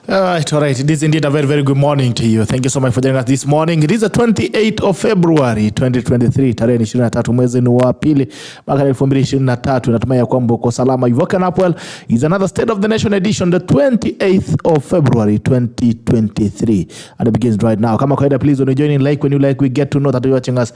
All right. It is indeed a very, very good morning to you. Thank you so much for joining us this morning. It is the 28th of February 2023. Tarehe 23 mwezi ni wa pili mwaka 2023. Natumai ya kwamba uko salama. You've woken up well. It's another State of the Nation edition, the 28th of February 2023. And it begins right now. Kama kawaida, please when you join in, like when you like, we get to know that you're watching us.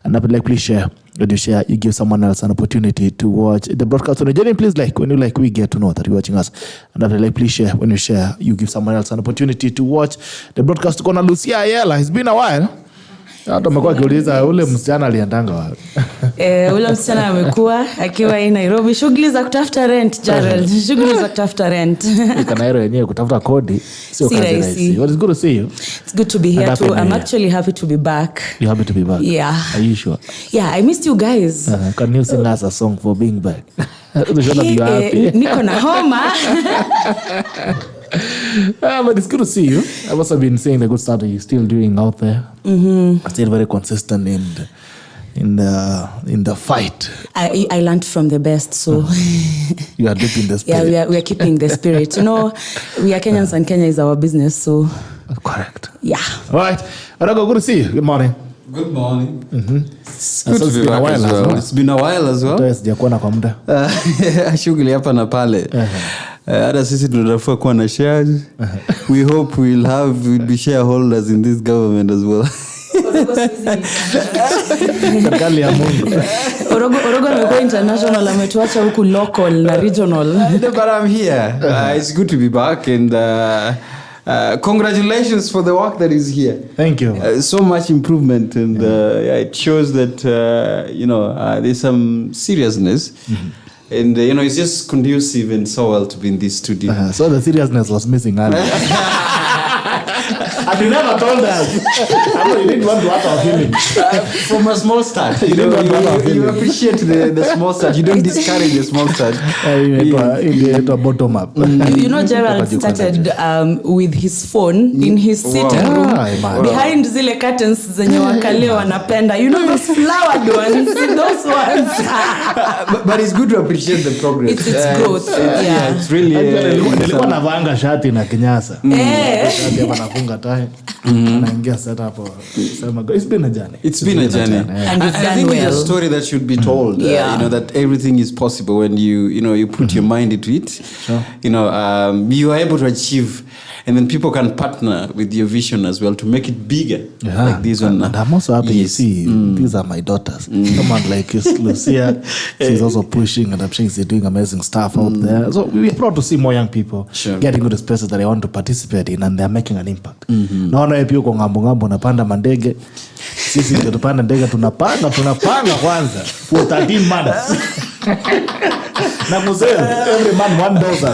And like, please share. When you share, you give someone else an opportunity to watch the broadcast. When you join in, please like. When you like, we get to know that you're watching us. And like, please share. When you share, you give someone else an opportunity to watch the broadcast. Kuna Lucia, Ayiela. It's been a while. Hata mkwa kiuliza ule msichana aliandanga wapi? Ule msichana amekuwa akiwa in Nairobi, shughuli za kutafuta rent, Gerald. Shughuli za kutafuta rent. Kanairo yenyewe kutafuta kodi sio kazi rahisi. But it's good to see you. It's good to be here too. I'm actually happy to be back. You're happy to be back? Yeah. Are you sure? Yeah, I missed you guys. Can you sing us a song for being back? Niko na homa. But it's good to see you. I've also been saying the good stuff that you're still doing out there. Still very consistent in the fight. I learned from the best, so you are deep in the spirit. Yeah, we are keeping the spirit. You know, we are Kenyans and Kenya is our business, so correct. Yeah. All right. Orogo, good to see you. Good morning. Good morning. It's good to be back as well. It's been a while as well. Sijakuona kwa muda. Shughuli hapa na pale. Hata sisi tunafaa kuwa na shares. We hope we'll be shareholders in this government as well. Serikali ya Mungu. Orogo amekuwa international, ametuacha huku local na regional. But I'm here. It's good to be back and congratulations for the work that is here. Thank you. So much improvement and it shows that there's some seriousness. And it's just conducive and so well to be in this studio. So the seriousness was missing earlier. And you never told us. I know you didn't want to hurt our feelings. From a small start. You appreciate the small start. You don't discourage the small start. You bottom up. You know, Gerald started with his phone in his sitting room. Behind zile curtains zenye wakale wanapenda. You know those flowered ones. Those ones. But it's good to appreciate the progress. It's growth. Yeah. It's really... Nilikuwa navanga shati na kinyasa. Shati hapa nafunga tai. Naingia set up. It's been a journey. It's been a journey. And I think it's a story that should be told. That everything is possible when you put your mind into it. Sure. You are able to achieve, and then people can partner with your vision as well to make it bigger. Like this one. And I'm also happy to see these are my daughters. Someone like Lucia, she's also pushing, and I'm sure she's doing amazing stuff out there. So we're proud to see more young people getting into the spaces that they want to participate in, and they're making an impact. Naona pia uko ngambo napanda mandege. Sisi ndio tupanda ndege tunapanga kwanza for 13 months. Na kusema every man one dozen.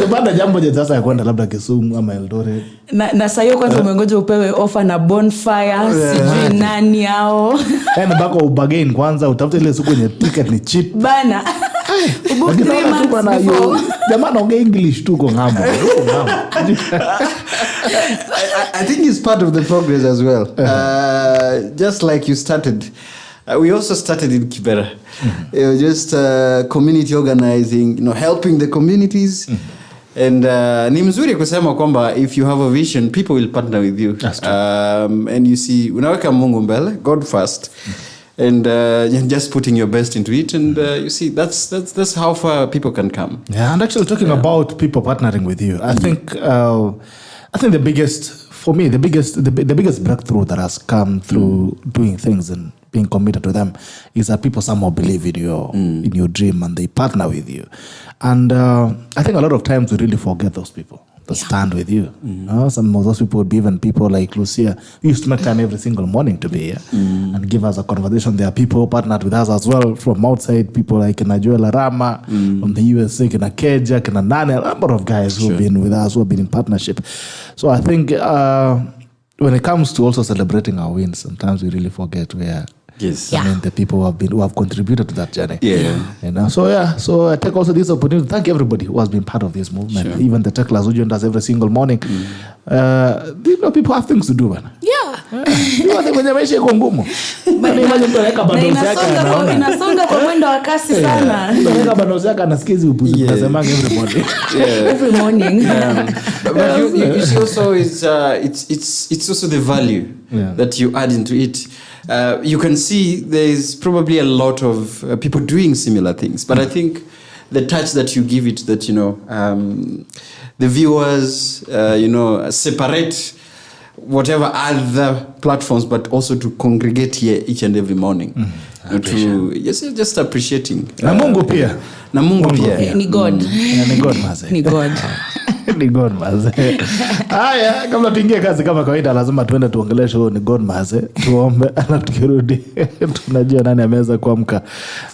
Tupanda jambo je sasa ya kwenda labda Kisumu ama Eldoret. Na sayo kwanza umengoja upewe offer na bonfire, sijui nani hao. Yaani bako ubagain kwanza utafute ile siku yenye ticket ni cheap. Bana. Ubook 3 months before. Jamaa anaongea English tu kwa ngambo. I think it's part of the progress as well. Just like you started, we also started in Kibera. Just community organizing, helping the communities. And ni mzuri kusema kwamba if you have a vision, people will partner with you. And you see, unaweka Mungu mbele, God first. And just putting your best into it, and you see that's how far people can come. Yeah, and actually talking about people partnering with you, I think the biggest breakthrough that has come through doing things and being committed to them is that people somehow believe in your dream and they partner with you. And I think a lot of times we really forget those people that stand with you. Some of those people would be even people like Lucia, who used to make time every single morning to be here and give us a conversation. There are people who partnered with us as well from outside, people like Ayiela Rama from the USA, Kina Keja, Kina Nane, a number of guys who have been with us, who have been in partnership. So I think when it comes to also celebrating our wins, sometimes we really forget where Yes. I mean, the people who have contributed to that journey. Yeah. So I take also this opportunity to thank everybody who has been part of this movement. Sure. Even the tech class who joined us every single morning. People have things to do, man. Yeah. Yote kwenye maisha iko ngumu. Bado mtu anaweka bundles yake anaona. Inasonga kwa mwendo wa kasi sana. Mtu anaweka bundles yake anasikiza upuzi tunasema every morning. Every morning. But you see also it's also the value that you add into it. You can see there's probably a lot of people doing similar things, but I think the touch that you give it, that the viewers separate whatever other platforms, but also to congregate here each and every morning. To just appreciating. Na Mungu pia. Ni God. Ni God maze. Ni God. Ni God maze. Haya, kabla tuingie kazi kama kawaida lazima tuende tuongeleshe huo ni God maze. Tuombe alafu tukirudi tunajua nani ameweza kuamka.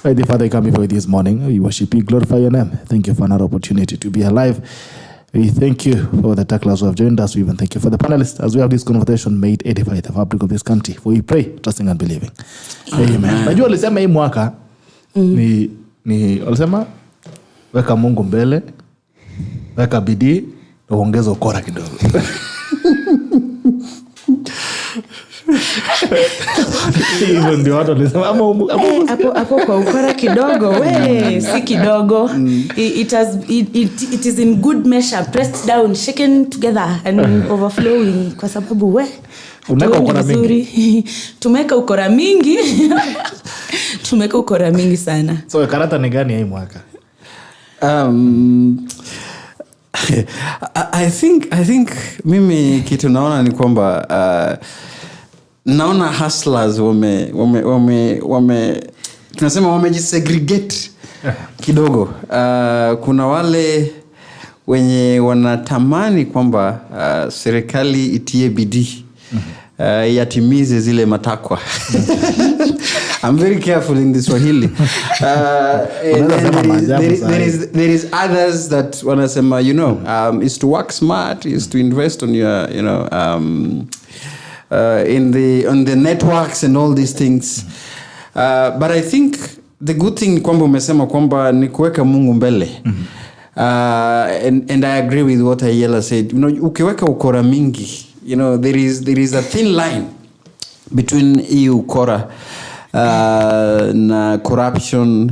Mighty Father, come before this morning. We worship you, glorify your name. Thank you for another opportunity to be alive. We thank you for the tacklers who have joined us. We even thank you for the panelists as we have this conversation made edify the fabric of this country. For we pray, trusting and believing. Amen. Najua alisema hii mwaka ni alisema weka Mungu mbele, weka bidii, na ongeza ukora kidogo. Even ndio watu walisema hapo kwa ukora kidogo si kidogo. It is in good measure, pressed down, shaken together and overflowing, kwa sababu unaweka ukora mingi. Tumeka ukora mingi sana. So karata ni gani hii mwaka? I think mimi kitu naona ni kwamba naona hustlers tunasema wamejisegregate kidogo. Kuna wale wenye wanatamani kwamba serikali itie bidii yatimize zile matakwa. I'm very careful in this Swahili. There is others that wanasema is to work smart, is to invest on your on the networks and all these things. But I think the good thing kwamba umesema kwamba ni kuweka Mungu mbele. And I agree with what Ayiela said. Ukiweka ukora mingi, there is a thin line between ukora na corruption,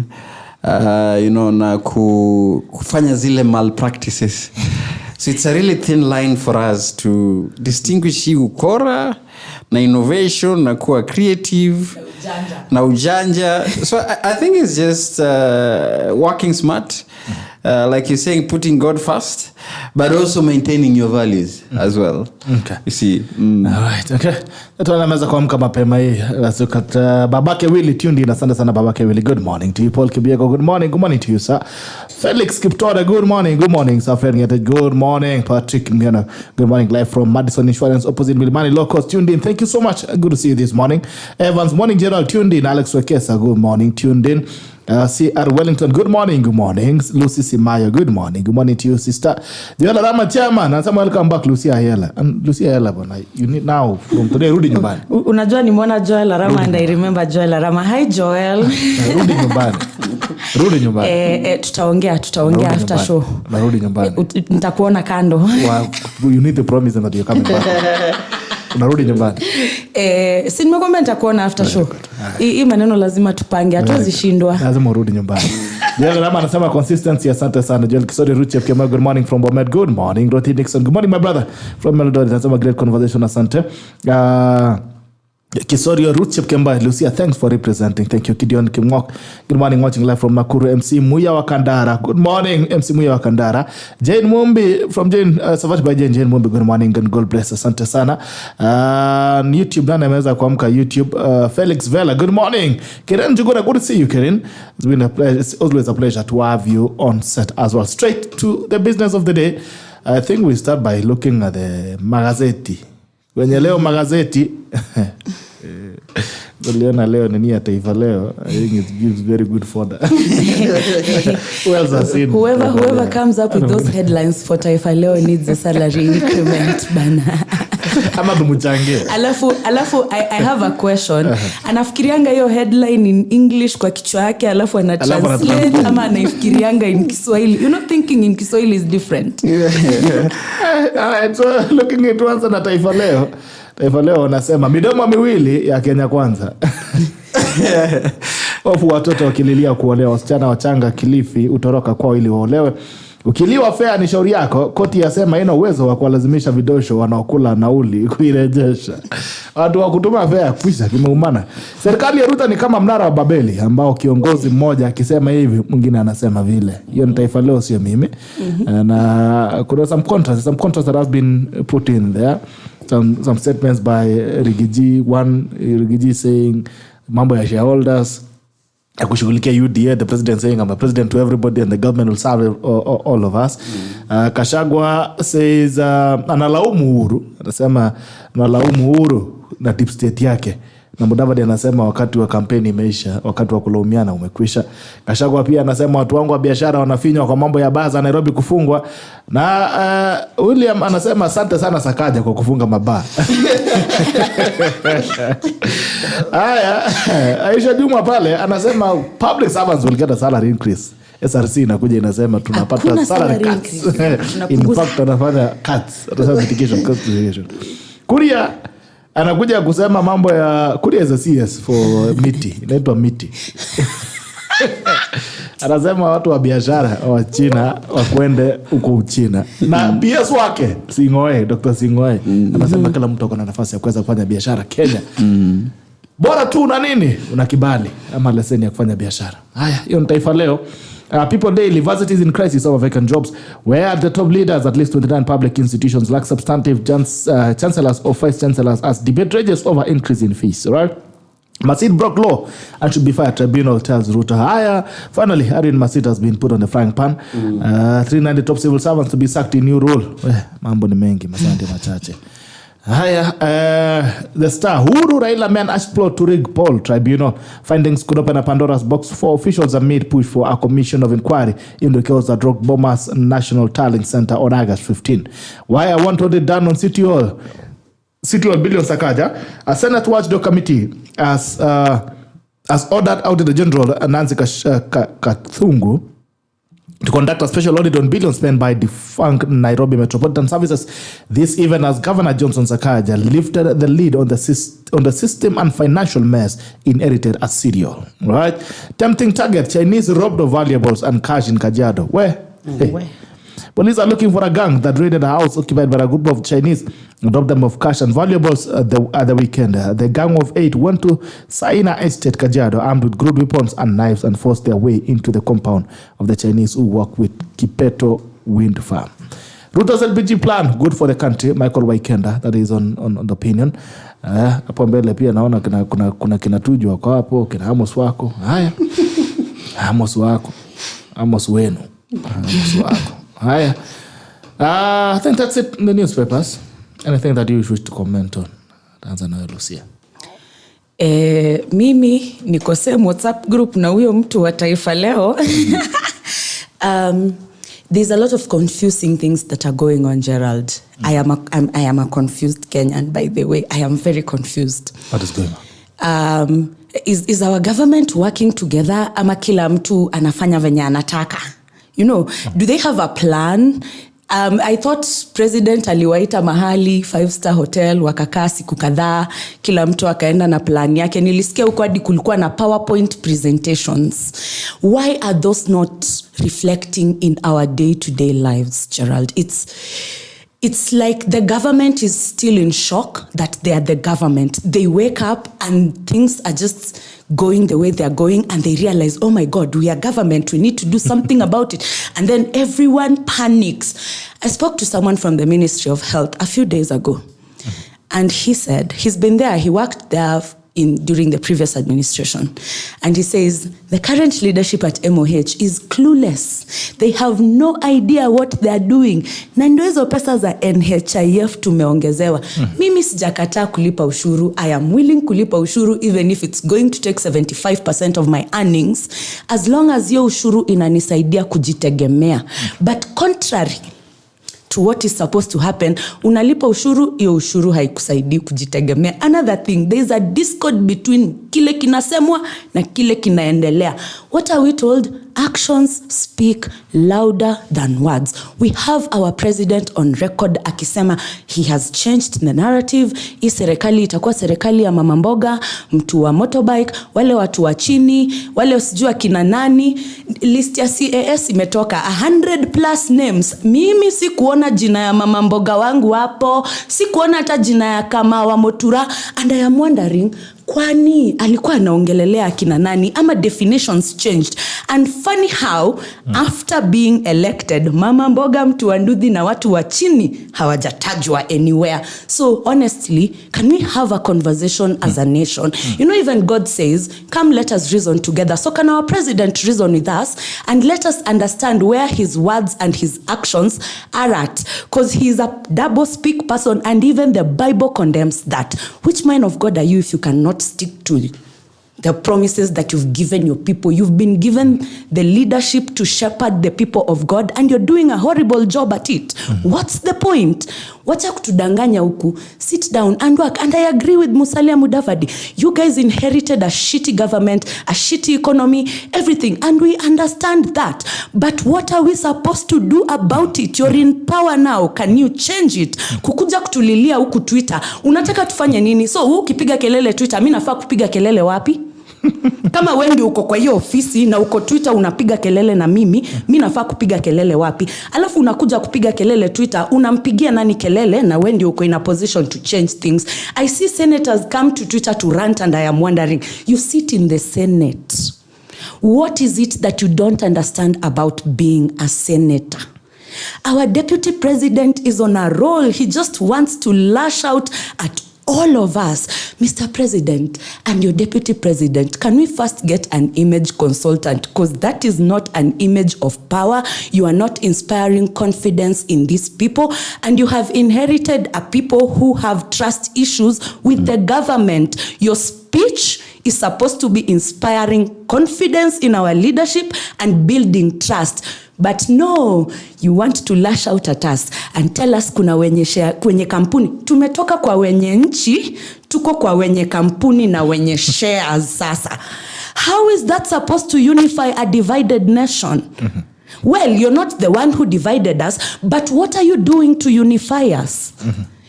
na kufanya zile malpractices. So it's a really thin line for us to distinguish ukora na innovation na kuwa creative na ujanja. So I think it's just working smart, like you're saying, putting God first, but also maintaining your values as well. Okay. You see. All right. Okay. Tunaweza kuamka mapema hii. Babake Willy tuned in. Asante sana Babake Willy. Good morning to you. Paul Kibiego. Good morning. Good morning to you, sir. Felix Kiptore. Good morning. Good morning. Sir Fred Ngete. Good morning. Patrick Mgana. Good morning. Live from Madison Insurance opposite Milimani Locos. Tuned in. Thank you so much. Good to see you this morning. Evans. Morning. Gerald. Tuned in. Alex Wekesa. Good morning. Tuned in. CR Wellington. Good morning. Good morning. Lucy Simayo. Good morning. Good morning to you, sister. Joel Rama Chairman. Nasema welcome back Lucia Ayiela. And Lucia Ayiela bwana. You need now from today rudi nyumbani. Unajua nimeona Joel Rama and I remember Joel Rama. Hi Joel. Rudi nyumbani. Rudi nyumbani. Tutaongea after show. Rudi nyumbani. Nitakuona kando. Wow. You need to promise them that you're coming back. Unarudi nyumbani. Si nimekwambia nitakuona after show. Hii maneno lazima tupange, hatuwezi shindwa. Lazima urudi nyumbani. Joel Rama anasema consistency, asante sana. Joel Kisori Ruchi FKM, good morning from Bomet. Good morning. Roti Nixon, good morning my brother from Melody. Anasema great conversation, asante. Kisori Ruchi FKM, Lucia, thanks for representing. Thank you. Gideon Kimwok, good morning, watching live from Nakuru. MC Muya Wakandara, good morning. MC Muya Wakandara. Jane Mumbi from Jane, Savage by Jane Mumbi, good morning and God bless, asante sana. YouTube nani ameweza kuamka YouTube. Felix Vela, good morning. Karen Jugura, good to see you Karen. It's been a pleasure. It's always a pleasure to have you on set as well. Straight to the business of the day. I think we start by looking at the magazeti. Wenye leo magazeti Liona leo nini ya Taifa Leo, I think it gives very good fodder. Whoever comes up with those headlines for Taifa Leo needs a salary increment bana. Ama tumuchangie. Alafu I have a question. Anafikirianga hiyo headline in English kwa kichwa yake alafu ana translate ama anafikirianga in Kiswahili. You're not thinking in Kiswahili is different. Alright, so looking at once na Taifa Leo. Taifa Leo wanasema midomo miwili ya Kenya Kwanza. Hofu watoto wakililia kuolewa, wasichana wachanga Kilifi utoroka kwao ili waolewe. Ukiliwa fea ni shauri yako, koti yasema ina uwezo wa kuwalazimisha vidosho wanaokula nauli kuirejesha. Watu wa kutuma fea kwisha kimeumana. Serikali ya Ruto ni kama mnara wa Babeli ambao kiongozi mmoja akisema hivi mwingine anasema vile. Hiyo ni Taifa Leo, sio mimi. Na kuna some contrast that has been put in there. Some statements by Rigiji saying mambo ya shareholders kushughulikia UDA, the president saying I'm a president to everybody and the government will serve all of us. Kashagwa says analaumu Uhuru, anasema analaumu Uhuru na deep state yake. Na Mudavadi anasema wakati wa kampeni imeisha, wakati wa kulaumiana umekwisha. Kashagwa pia anasema watu wangu wa biashara wanafinywa kwa mambo ya baa Nairobi kufungwa. Na William anasema asante sana Sakaja kwa kufunga mabaa. Haya, Aisha Juma pale anasema public servants will get a salary increase. SRC inakuja inasema tunapata salary cuts. In fact anafanya cuts. Atasema mitigation. Kuria anakuja kusema mambo ya Kuria is a CS for MITI. Inaitwa MITI. Anasema watu wa biashara wa China wakwende huko Uchina. Na PS wake Singoe, Dr. Singoe anasema kila mtu ako na nafasi ya kuweza kufanya biashara Kenya. Bora tu una nini? Una kibali ama leseni ya kufanya biashara. Haya, hiyo ni Taifa Leo. People daily, universities in crisis over vacant jobs, where the top leaders at least 29 public institutions lack substantive chancellors or vice chancellors as debate rages over increase in fees, right? Masid broke law and should be fired, tribunal tells Ruto. Haya, finally, Harun Masid has been put on the frying pan. 390 top civil servants to be sacked in new role. Mambo ni mengi, masante machache. Haya, the Star. Huru Raila man explored to rig poll, tribunal. Findings could open a Pandora's box for officials amid push for a commission of inquiry in the chaos that rocked Boma's National Tallying Center on August 15. Why I want it done on City Hall Billion Sakaja. A Senate watchdog committee as ordered Auditor General Nancy Kathungu to conduct a special audit on billions spent by defunct Nairobi Metropolitan Services. This even as Governor Johnson Sakaja lifted the lead on the system and financial mess inherited as serial. Right? Tempting target, Chinese robbed of valuables and cash in Kajiado. Where? Police are looking for a gang that raided a house occupied by a group of Chinese and robbed them of cash and valuables the weekend. The gang of 8 went to Saina Estate, Kajiado, armed with crude weapons and knives and forced their way into the compound of the Chinese who work with Kipeto Wind Farm. Ruto's LPG plan, good for the country. Michael Waikenda, that is on the opinion. Hapo mbele pia naona kuna kinatuju wako hapo, kina Amos wako. Haya. Amos wako. Amos wenu. Amos wako. Haya. I think that's it in the newspapers. Anything that you wish to comment on? Tanza na Lucia. Mimi niko same WhatsApp group na huyo mtu wa Taifa Leo. There's a lot of confusing things that are going on, Gerald. I am a confused Kenyan, by the way. I am very confused. What is going on? Is our government working together ama kila mtu anafanya venye anataka? You know, do they have a plan? I thought president aliwaita mahali 5-star hotel wakakaa siku kadhaa, kila mtu akaenda na plan yake. Nilisikia huko hadi kulikuwa na PowerPoint presentations. Why are those not reflecting in our day-to-day lives, Gerald? It's like the government is still in shock that they are the government. They wake up and things are just going the way they are going and they realize, oh my God, we are government. We need to do something about it. And then everyone panics. I spoke to someone from the Ministry of Health a few days ago. And he said, he's been there. He worked there during the previous administration. And he says, the current leadership at MOH is clueless. They have no idea what they are doing. Na ndio hizo pesa za NHIF tumeongezewa. Mimi sijakataa kulipa ushuru. I am willing kulipa ushuru even if it's going to take 75% of my earnings, as long as hiyo ushuru inanisaidia kujitegemea. But contrary to what is supposed to happen, unalipa ushuru, hiyo ushuru haikusaidii kujitegemea. Another thing, there is a discord between kile kinasemwa na kile kinaendelea. What are we told? Actions speak louder than words. We have our president on record akisema he has changed the narrative. Hii serikali itakuwa serikali ya mama mboga, mtu wa motorbike, wale watu wa chini, wale usijua kina nani. List ya CAS imetoka 100+ names. Mimi si kuona jina ya mama mboga wangu hapo, si kuona hata jina ya kama wa Motura, and I am wondering kwani alikuwa anaongelelea kina nani ama definitions changed. And funny how after being elected mama mboga, mtu wa nduthi na watu wa chini hawajatajwa anywhere. So honestly, can we have a conversation as a nation? You know, even God says, come let us reason together. So can our president reason with us and let us understand where his words and his actions are at, because he is a double speak person, and even the Bible condemns that. Which man of God are you if you cannot stick to the promises that you've given your people? You've been given the leadership to shepherd the people of God, and you're doing a horrible job at it. What's the point? Wacha kutudanganya huku. Sit down and work. And I agree with Musalia Mudavadi. You guys inherited a shitty government, a shitty economy, everything, and we understand that. But what are we supposed to do about it? You're in power now. Can you change it? Kukuja kutulilia huku Twitter. Unataka tufanye nini? So ukipiga kelele Twitter, mimi nafaa kupiga kelele wapi? Kama wewe ndio uko kwa hiyo ofisi na uko Twitter unapiga kelele na mimi nafaa kupiga kelele wapi? Alafu unakuja kupiga kelele Twitter, unampigia nani kelele na wewe ndio uko in a position to change things? I see senators come to Twitter to rant, and I am wondering, you sit in the Senate. What is it that you don't understand about being a senator? Our deputy president is on a roll. He just wants to lash out at all of us. Mr. President and your deputy president, can we first get an image consultant? Because that is not an image of power. You are not inspiring confidence in these people, and you have inherited a people who have trust issues with the government. Your speech is supposed to be inspiring confidence in our leadership and building trust. But no, you want to lash out at us and tell us kuna wenye share, kwenye kampuni. Tumetoka kwa wenye nchi, tuko kwa wenye kampuni na wenye shares sasa. How is that supposed to unify a divided nation? Well, you're not the one who divided us, but what are you doing to unify us?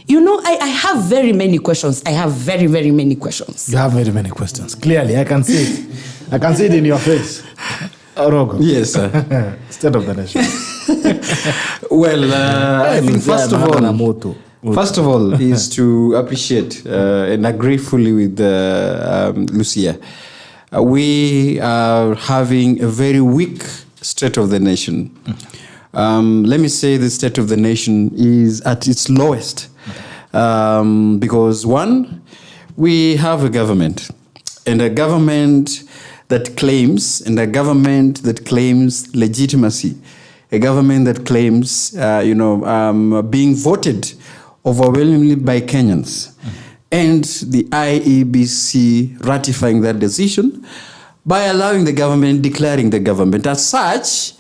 You know, I have very many questions. I have very, very many questions. You have very many questions. Clearly, I can see it. I can see it in your face. Orogo. Yes, sir. State of the nation. Well, I think first of all is to appreciate and agree fully with Lucia. We are having a very weak state of the nation. Let me say the state of the nation is at its lowest. Because one, we have a government, and a government that claims, legitimacy, a government that claims, being voted overwhelmingly by Kenyans, and the IEBC ratifying that decision by allowing the government, declaring the government. As such,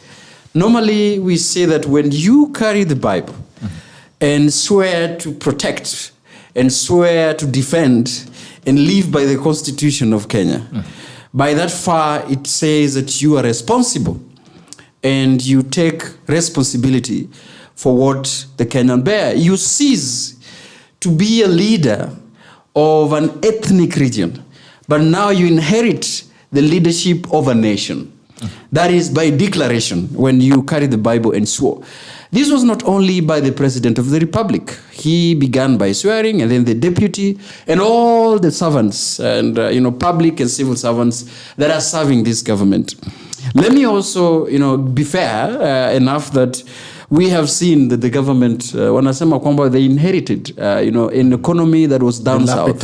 normally we say that when you carry the Bible and swear to protect and swear to defend and live by the Constitution of Kenya, by that far, it says that you are responsible and you take responsibility for what the Kenyan bear. You cease to be a leader of an ethnic region, but now you inherit the leadership of a nation. That is by declaration when you carry the Bible and swore. This was not only by the President of the Republic. He began by swearing, and then the deputy and all the servants and public and civil servants that are serving this government. Let me also be fair enough that we have seen that the government wanasema kwamba they inherited an economy that was down south.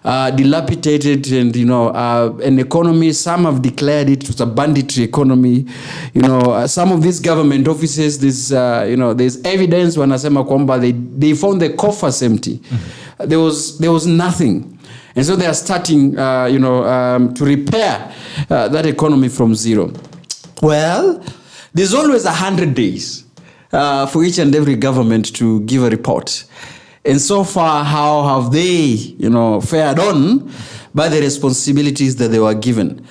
Dilapidated and an economy, some have declared it was a banditry economy. Some of these government offices, there's evidence wanasema kwamba they found the coffers empty. There was nothing. And so they are starting to repair that economy from zero. Well, there's always 100 days for each and every government to give a report. And so far, how have they, fared on by the responsibilities that they were given?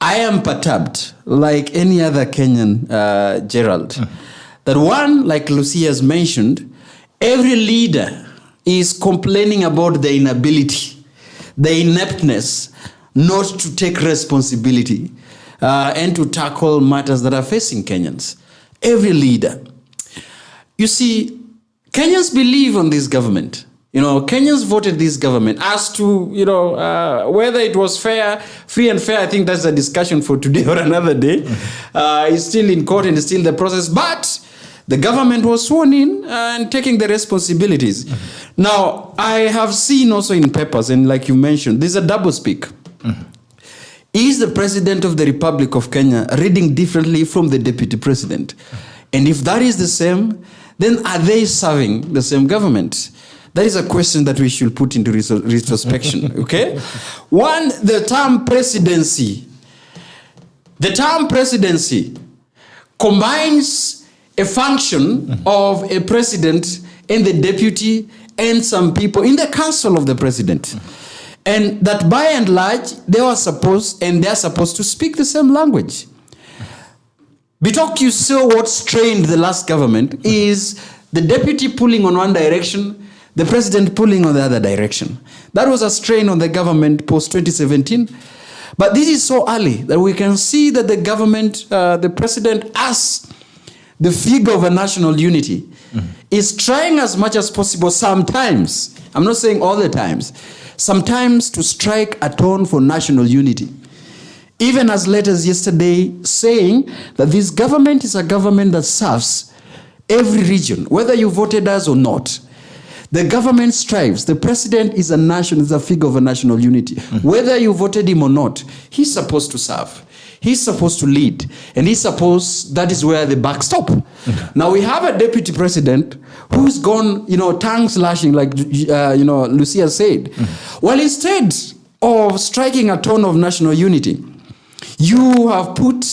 I am perturbed, like any other Kenyan, Gerald, that one, like Lucia has mentioned, every leader is complaining about the inability, the ineptness not to take responsibility and to tackle matters that are facing Kenyans. Every leader. You see, Kenyans believe on this government. Kenyans voted this government. As to, whether it was fair, free and fair, I think that's a discussion for today or another day. It's still in court and it's still the process. But the government was sworn in and taking the responsibilities. Now, I have seen also in papers, and like you mentioned, there's a doublespeak. Is the President of the Republic of Kenya reading differently from the Deputy President? And if that is the same, then are they serving the same government? That is a question that we should put into retrospection, okay? One, the term presidency combines a function of a president and the deputy and some people in the council of the president. And that by and large, they're supposed to speak the same language. Bitok, you saw what strained the last government is the deputy pulling on one direction, the president pulling on the other direction. That was a strain on the government post-2017. But this is so early that we can see that the government, the president, as the figure of a national unity, is trying as much as possible sometimes, I'm not saying all the times, sometimes to strike a tone for national unity. Even as late as yesterday, saying that this government is a government that serves every region, whether you voted us or not. The government strives. The president is a figure of a national unity. Whether you voted him or not, he's supposed to serve. He's supposed to lead. And that is where the buck stop. Now we have a deputy president who's gone, tongue slashing, like, Lucia said. Well, instead of striking a tone of national unity, you have put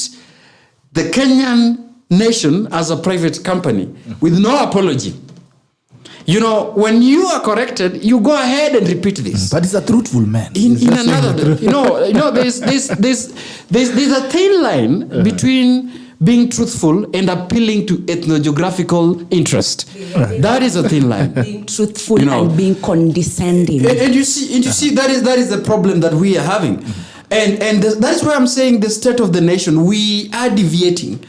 the Kenyan nation as a private company with no apology. When you are corrected, you go ahead and repeat this. But he's a truthful man. In another, there's a thin line between being truthful and appealing to ethnogeographical interest. That is a thin line. Being truthful and being condescending. And you see, that is the problem that we are having. And that's why I'm saying the state of the nation, we are deviating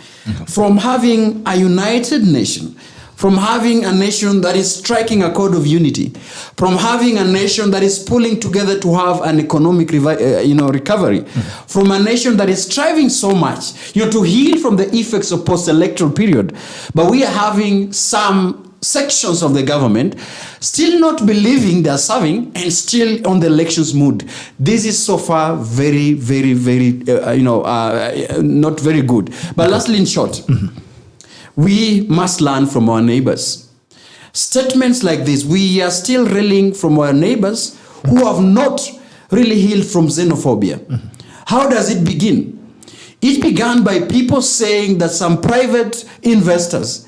from having a united nation, from having a nation that is striking a code of unity, from having a nation that is pulling together to have an economic recovery, from a nation that is striving so much to heal from the effects of post-electoral period. But we are having some sections of the government still not believing they are serving and still on the elections mood. This is so far very, very, very, not very good. But lastly, in short, we must learn from our neighbors. Statements like this, we are still reeling from our neighbors who have not really healed from xenophobia. How does it begin? It began by people saying that some private investors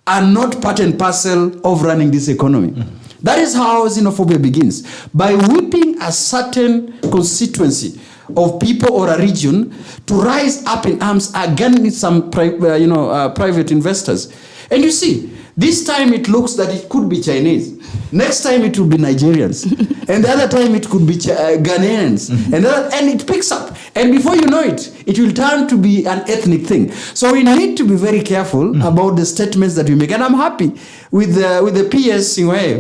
are not part and parcel of running this economy. That is how xenophobia begins. By whipping a certain constituency of people or a region to rise up in arms against some private investors. And you see, this time it looks that it could be Chinese. Next time it will be Nigerians. And the other time it could be Ghanaians. And it picks up. And before you know it, it will turn to be an ethnic thing. So we need to be very careful about the statements that we make. And I'm happy with the PS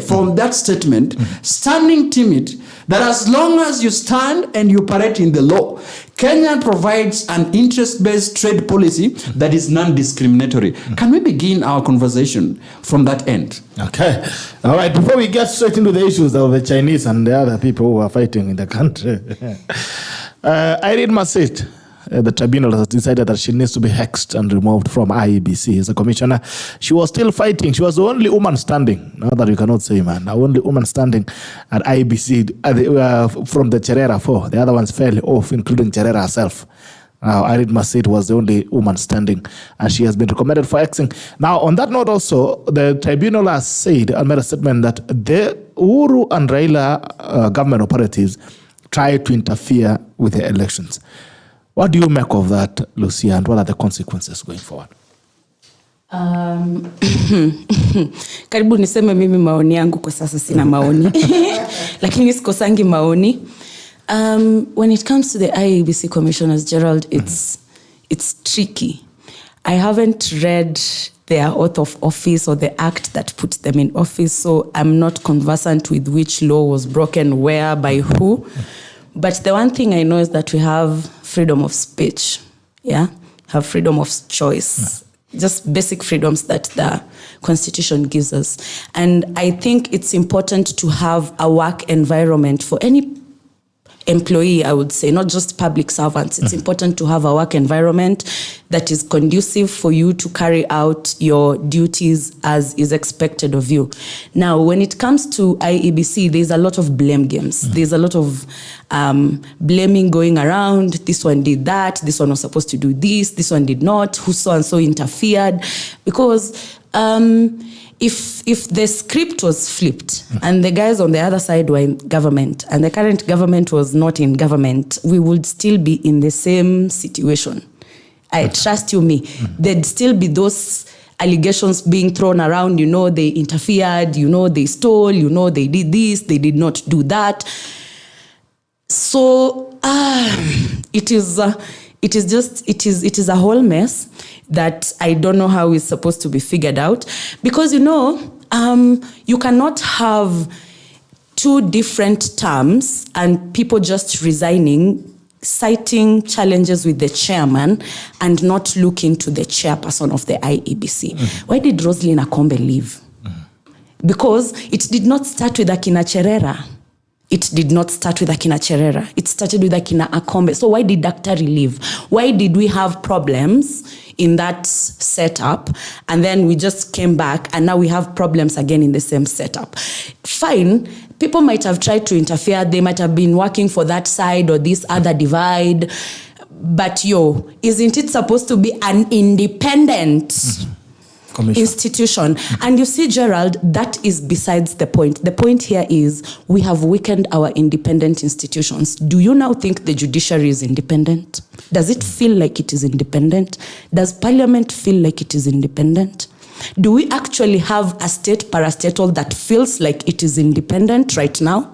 from that statement, standing timid, that as long as you stand and you operate in the law, Kenya provides an interest-based trade policy that is non-discriminatory. Can we begin our conversation from that end? Okay. All right. Before we get straight into the issues of the Chinese and the other people who are fighting in the country, Irene Masit, the tribunal has decided that she needs to be hexed and removed from IEBC as a commissioner. She was still fighting. She was the only woman standing. Now that you cannot say, man, the only woman standing at IEBC from the Cherera 4. The other ones fell off, including Cherera herself. Irene Masit was the only woman standing, and she has been recommended for hexing. Now, on that note also, the tribunal has said and made a statement that the Uhuru and Raila government operatives tried to interfere with the elections. What do you make of that, Lucia, and what are the consequences going forward? Karibu niseme mimi maoni yangu kwa sasa sina maoni. Lakini sikosangi maoni. When it comes to the IEBC commissioners, Gerald, it's tricky. I haven't read their oath of office or the act that puts them in office, so I'm not conversant with which law was broken where by who. But the one thing I know is that we have freedom of speech. Yeah, have freedom of choice. Just basic freedoms that the Constitution gives us. And I think it's important to have a work environment for any employee, I would say, not just public servants. It's important to have a work environment that is conducive for you to carry out your duties as is expected of you. Now, when it comes to IEBC, there's a lot of blame games. There's a lot of blaming going around. This one did that. This one was supposed to do this one did not. Who so and so interfered? Because if the script was flipped and the guys on the other side were in government and the current government was not in government, we would still be in the same situation. I trust you me. There'd still be those allegations being thrown around, they interfered, they stole, they did this, they did not do that. So it is a whole mess that I don't know how it's supposed to be figured out, because you cannot have two different terms and people just resigning, citing challenges with the chairman and not looking to the chairperson of the IEBC. Why did Roslyn Akombe leave? Because it did not start with Akina Cherera. It did not start with Akina Cherera. It started with Akina Akombe. So why did Dr. leave? Why did we have problems in that setup? And then we just came back and now we have problems again in the same setup. Fine. People might have tried to interfere. They might have been working for that side or this other divide. But isn't it supposed to be an independent institution? And you see, Gerald, that is besides the point. The point here is we have weakened our independent institutions. Do you now think the judiciary is independent? Does it feel like it is independent? Does parliament feel like it is independent? Do we actually have a state parastatal that feels like it is independent right now?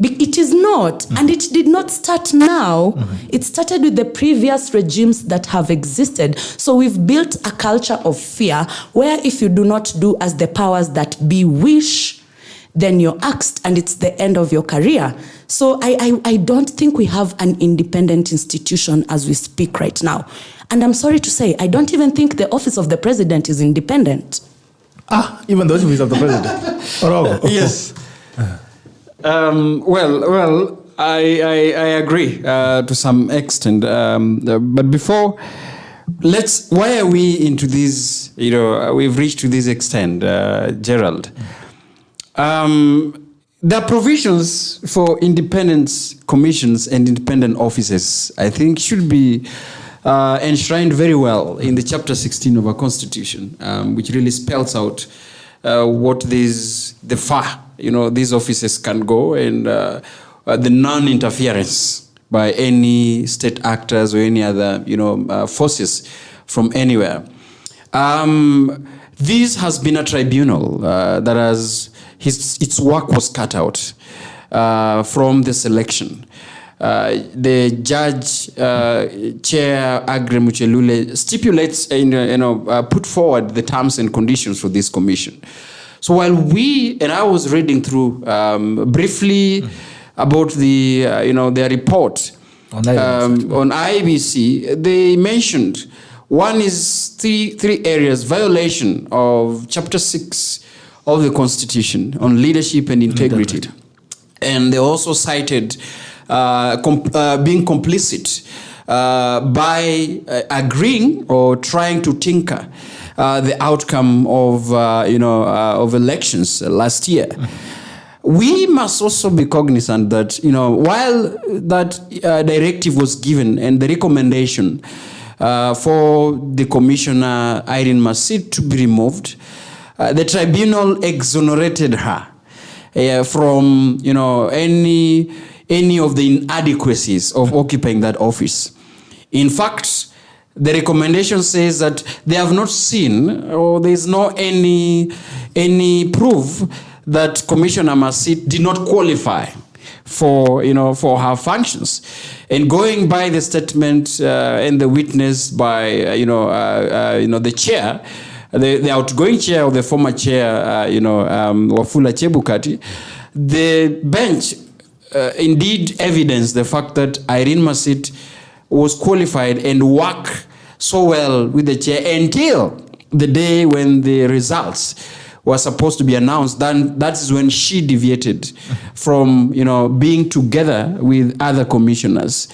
It is not, and it did not start now. It started with the previous regimes that have existed. So we've built a culture of fear where if you do not do as the powers that be wish, then you're axed and it's the end of your career. So I don't think we have an independent institution as we speak right now. And I'm sorry to say, I don't even think the office of the president is independent. Even the office of the president. Orogo. Yes. Well, I agree to some extent. But before, why are we into this, we've reached to this extent, Gerald? There are provisions for independent commissions and independent offices, I think should be enshrined very well in the chapter 16 of our constitution, which really spells out what the far, these offices can go, and the non-interference by any state actors or any other, forces from anywhere. This has been a tribunal that has its work was cut out from the selection. The judge, Chair Agre Muchelule, stipulates, put forward the terms and conditions for this commission. So while I was reading through briefly about their report on IEBC, they mentioned one is three areas: violation of Chapter 6 of the Constitution on leadership and integrity. And they also cited being complicit by agreeing or trying to tinker the outcome of elections last year. We must also be cognizant that while that directive was given and the recommendation for the commissioner Irene Masit to be removed, the tribunal exonerated her from any of the inadequacies of occupying that office. In fact, the recommendation says that they have not seen, or there is no any proof that Commissioner Masit did not qualify for her functions. And going by the statement and the witness by the chair, the outgoing chair or the former chair, Wafula Chebukati, the bench indeed evidenced the fact that Irene Masit was qualified and worked so well with the chair until the day when the results were supposed to be announced. Then that is when she deviated from being together with other commissioners.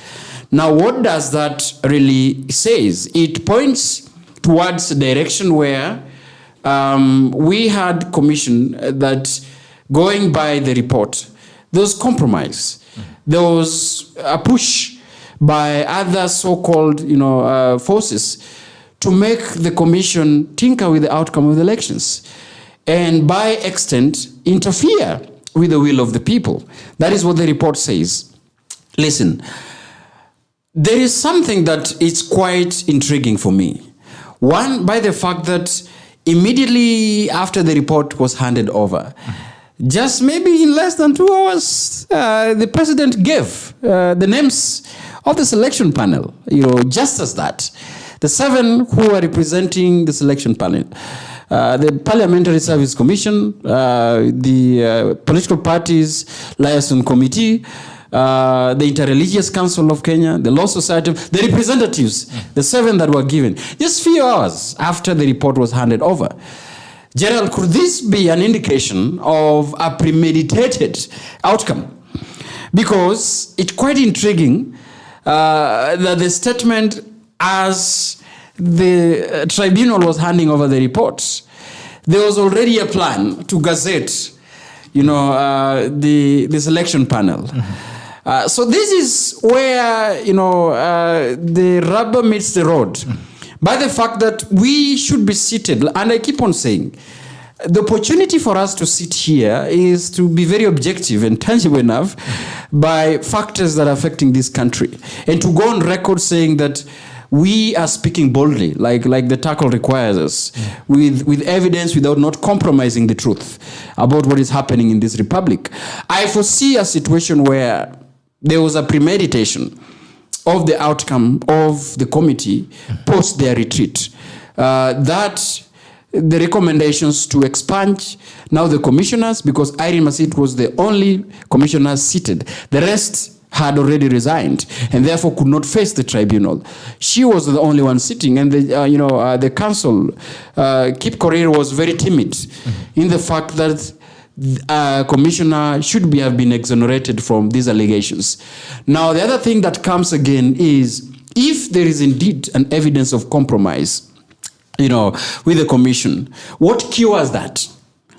Now, what does that really says? It points towards a direction where we had commission that, going by the report, there was compromise. There was a push by other so-called forces to make the commission tinker with the outcome of the elections and by extent interfere with the will of the people. That is what the report says. Listen, there is something that is quite intriguing for me. One, by the fact that immediately after the report was handed over, just maybe in less than 2 hours, the president gave the names of the selection panel, just as that. The 7 who are representing the selection panel, the Parliamentary Service Commission, the political parties liaison committee, the Interreligious Council of Kenya, the Law Society, the representatives, the 7 that were given, just few hours after the report was handed over. Gerald, could this be an indication of a premeditated outcome? Because it's quite intriguing that the statement, as the tribunal was handing over the reports, there was already a plan to gazette, the selection panel. So this is where, the rubber meets the road. By the fact that we should be seated, and I keep on saying, the opportunity for us to sit here is to be very objective and tangible enough by factors that are affecting this country, and to go on record saying that we are speaking boldly, like the tackle requires us, with evidence, without not compromising the truth about what is happening in this republic. I foresee a situation where there was a premeditation of the outcome of the committee post their retreat. That the recommendations to expunge now the commissioners, because Irene Masit was the only commissioner seated. The rest had already resigned and therefore could not face the tribunal. She was the only one sitting, and the council, Kip Korir, was very timid in the fact that commissioner should have been exonerated from these allegations. Now, the other thing that comes again is, if there is indeed an evidence of compromise, with the commission, what cures that?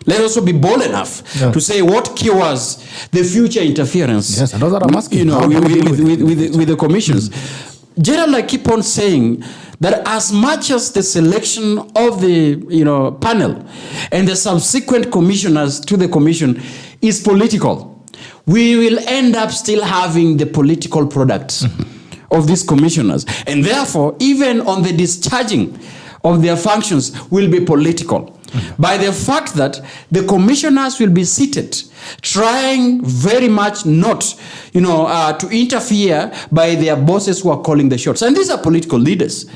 Let us also be bold enough to say what cures the future interference. Yes, and those are asking, with the commissions. Gerald, I keep on saying that as much as the selection of the panel and the subsequent commissioners to the commission is political, we will end up still having the political products of these commissioners, and therefore even on the discharging of their functions will be political. By the fact that the commissioners will be seated trying very much not to interfere by their bosses who are calling the shots, and these are political leaders.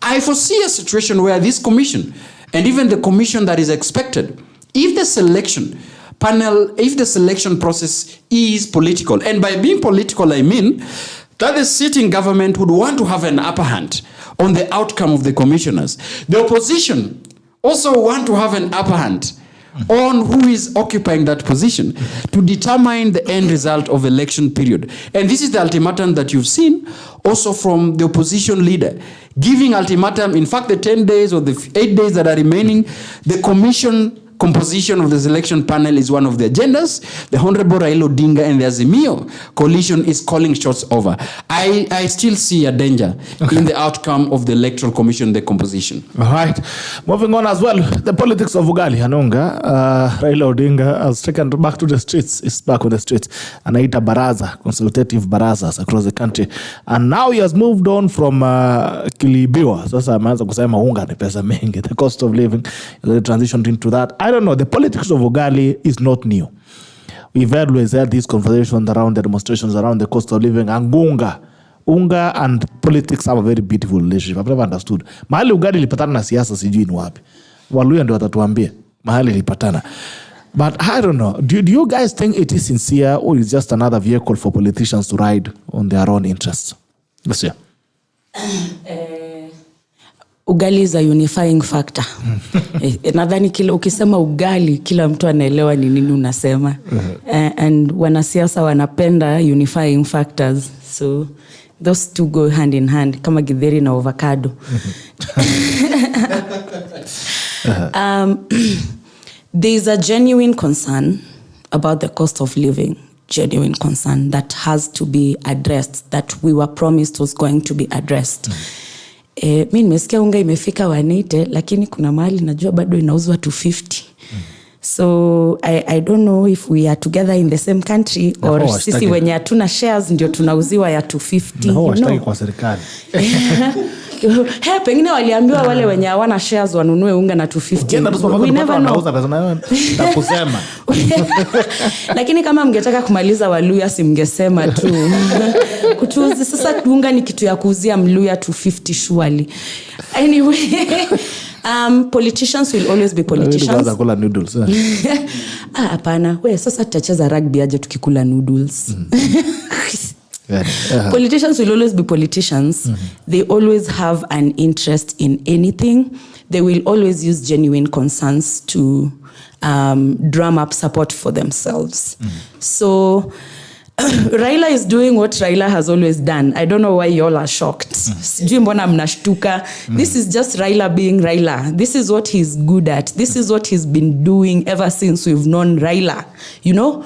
I foresee a situation where this commission, and even the commission that is expected, if the selection panel, if the selection process is political, and by being political I mean that the sitting government would want to have an upper hand on the outcome of the commissioners. The opposition also want to have an upper hand on who is occupying that position to determine the end result of election period. And this is the ultimatum that you've seen also from the opposition leader, giving ultimatum, in fact, the 10 days or the 8 days that are remaining, the composition of the selection panel is one of the agendas. The Honorable Raila Odinga and the Azimio coalition is calling shots over. I still see a danger in the outcome of the Electoral Commission, the composition. All right. Moving on as well, the politics of ugali. Anonga, Raila Odinga has taken back to the streets. Is back on the streets. Anaita baraza, consultative barazas across the country. And now he has moved on from Kilibiwa. Sasa ameanza kusema unga ni pesa mingi. The cost of living, the transition into that. I don't know. The politics of ugali is not new. We've always had these conversations around the demonstrations around the cost of living. And unga and politics have a very beautiful relationship. I've never understood. Mahali ugali ilipatana na siasa sijui ni wapi. Waluya ndio watatuambia. Mahali ilipatana. But I don't know. Do you guys think it is sincere or is just another vehicle for politicians to ride on their own interests? Lucia. Ugali is a unifying factor. Nadhani ukisema ugali kila mtu anaelewa ni nini unasema. And wanasiasa wanapenda unifying factors. So those two go hand in hand kama githeri na avocado. There's a genuine concern about the cost of living. Genuine concern that has to be addressed, that we were promised was going to be addressed. Mi nimesikia unga imefika 180 lakini kuna mahali najua bado inauzwa 250. So I don't know if we are together in the same country or sisi wenye hatuna shares ndio tunauziwa ya 250. No, washtaki kwa serikali. Pengine waliambiwa wale wenye hawana shares wanunue unga na 250. We never know. Kusema. Lakini kama mngetaka kumaliza Waluya si mngesema tu. Kutuuzi sasa unga ni kitu ya kuuzia Mluya 250 surely. Anyway, politicians will always be politicians. Kula noodles. Hapana, wewe sasa tutacheza rugby aje tukikula noodles. Politicians will always be politicians. They always have an interest in anything. They will always use genuine concerns to drum up support for themselves. So Raila is doing what Raila has always done. I don't know why you all are shocked. Sijui mbona mnashtuka. This is just Raila being Raila. This is what he's good at. This is what he's been doing ever since we've known Raila. You know?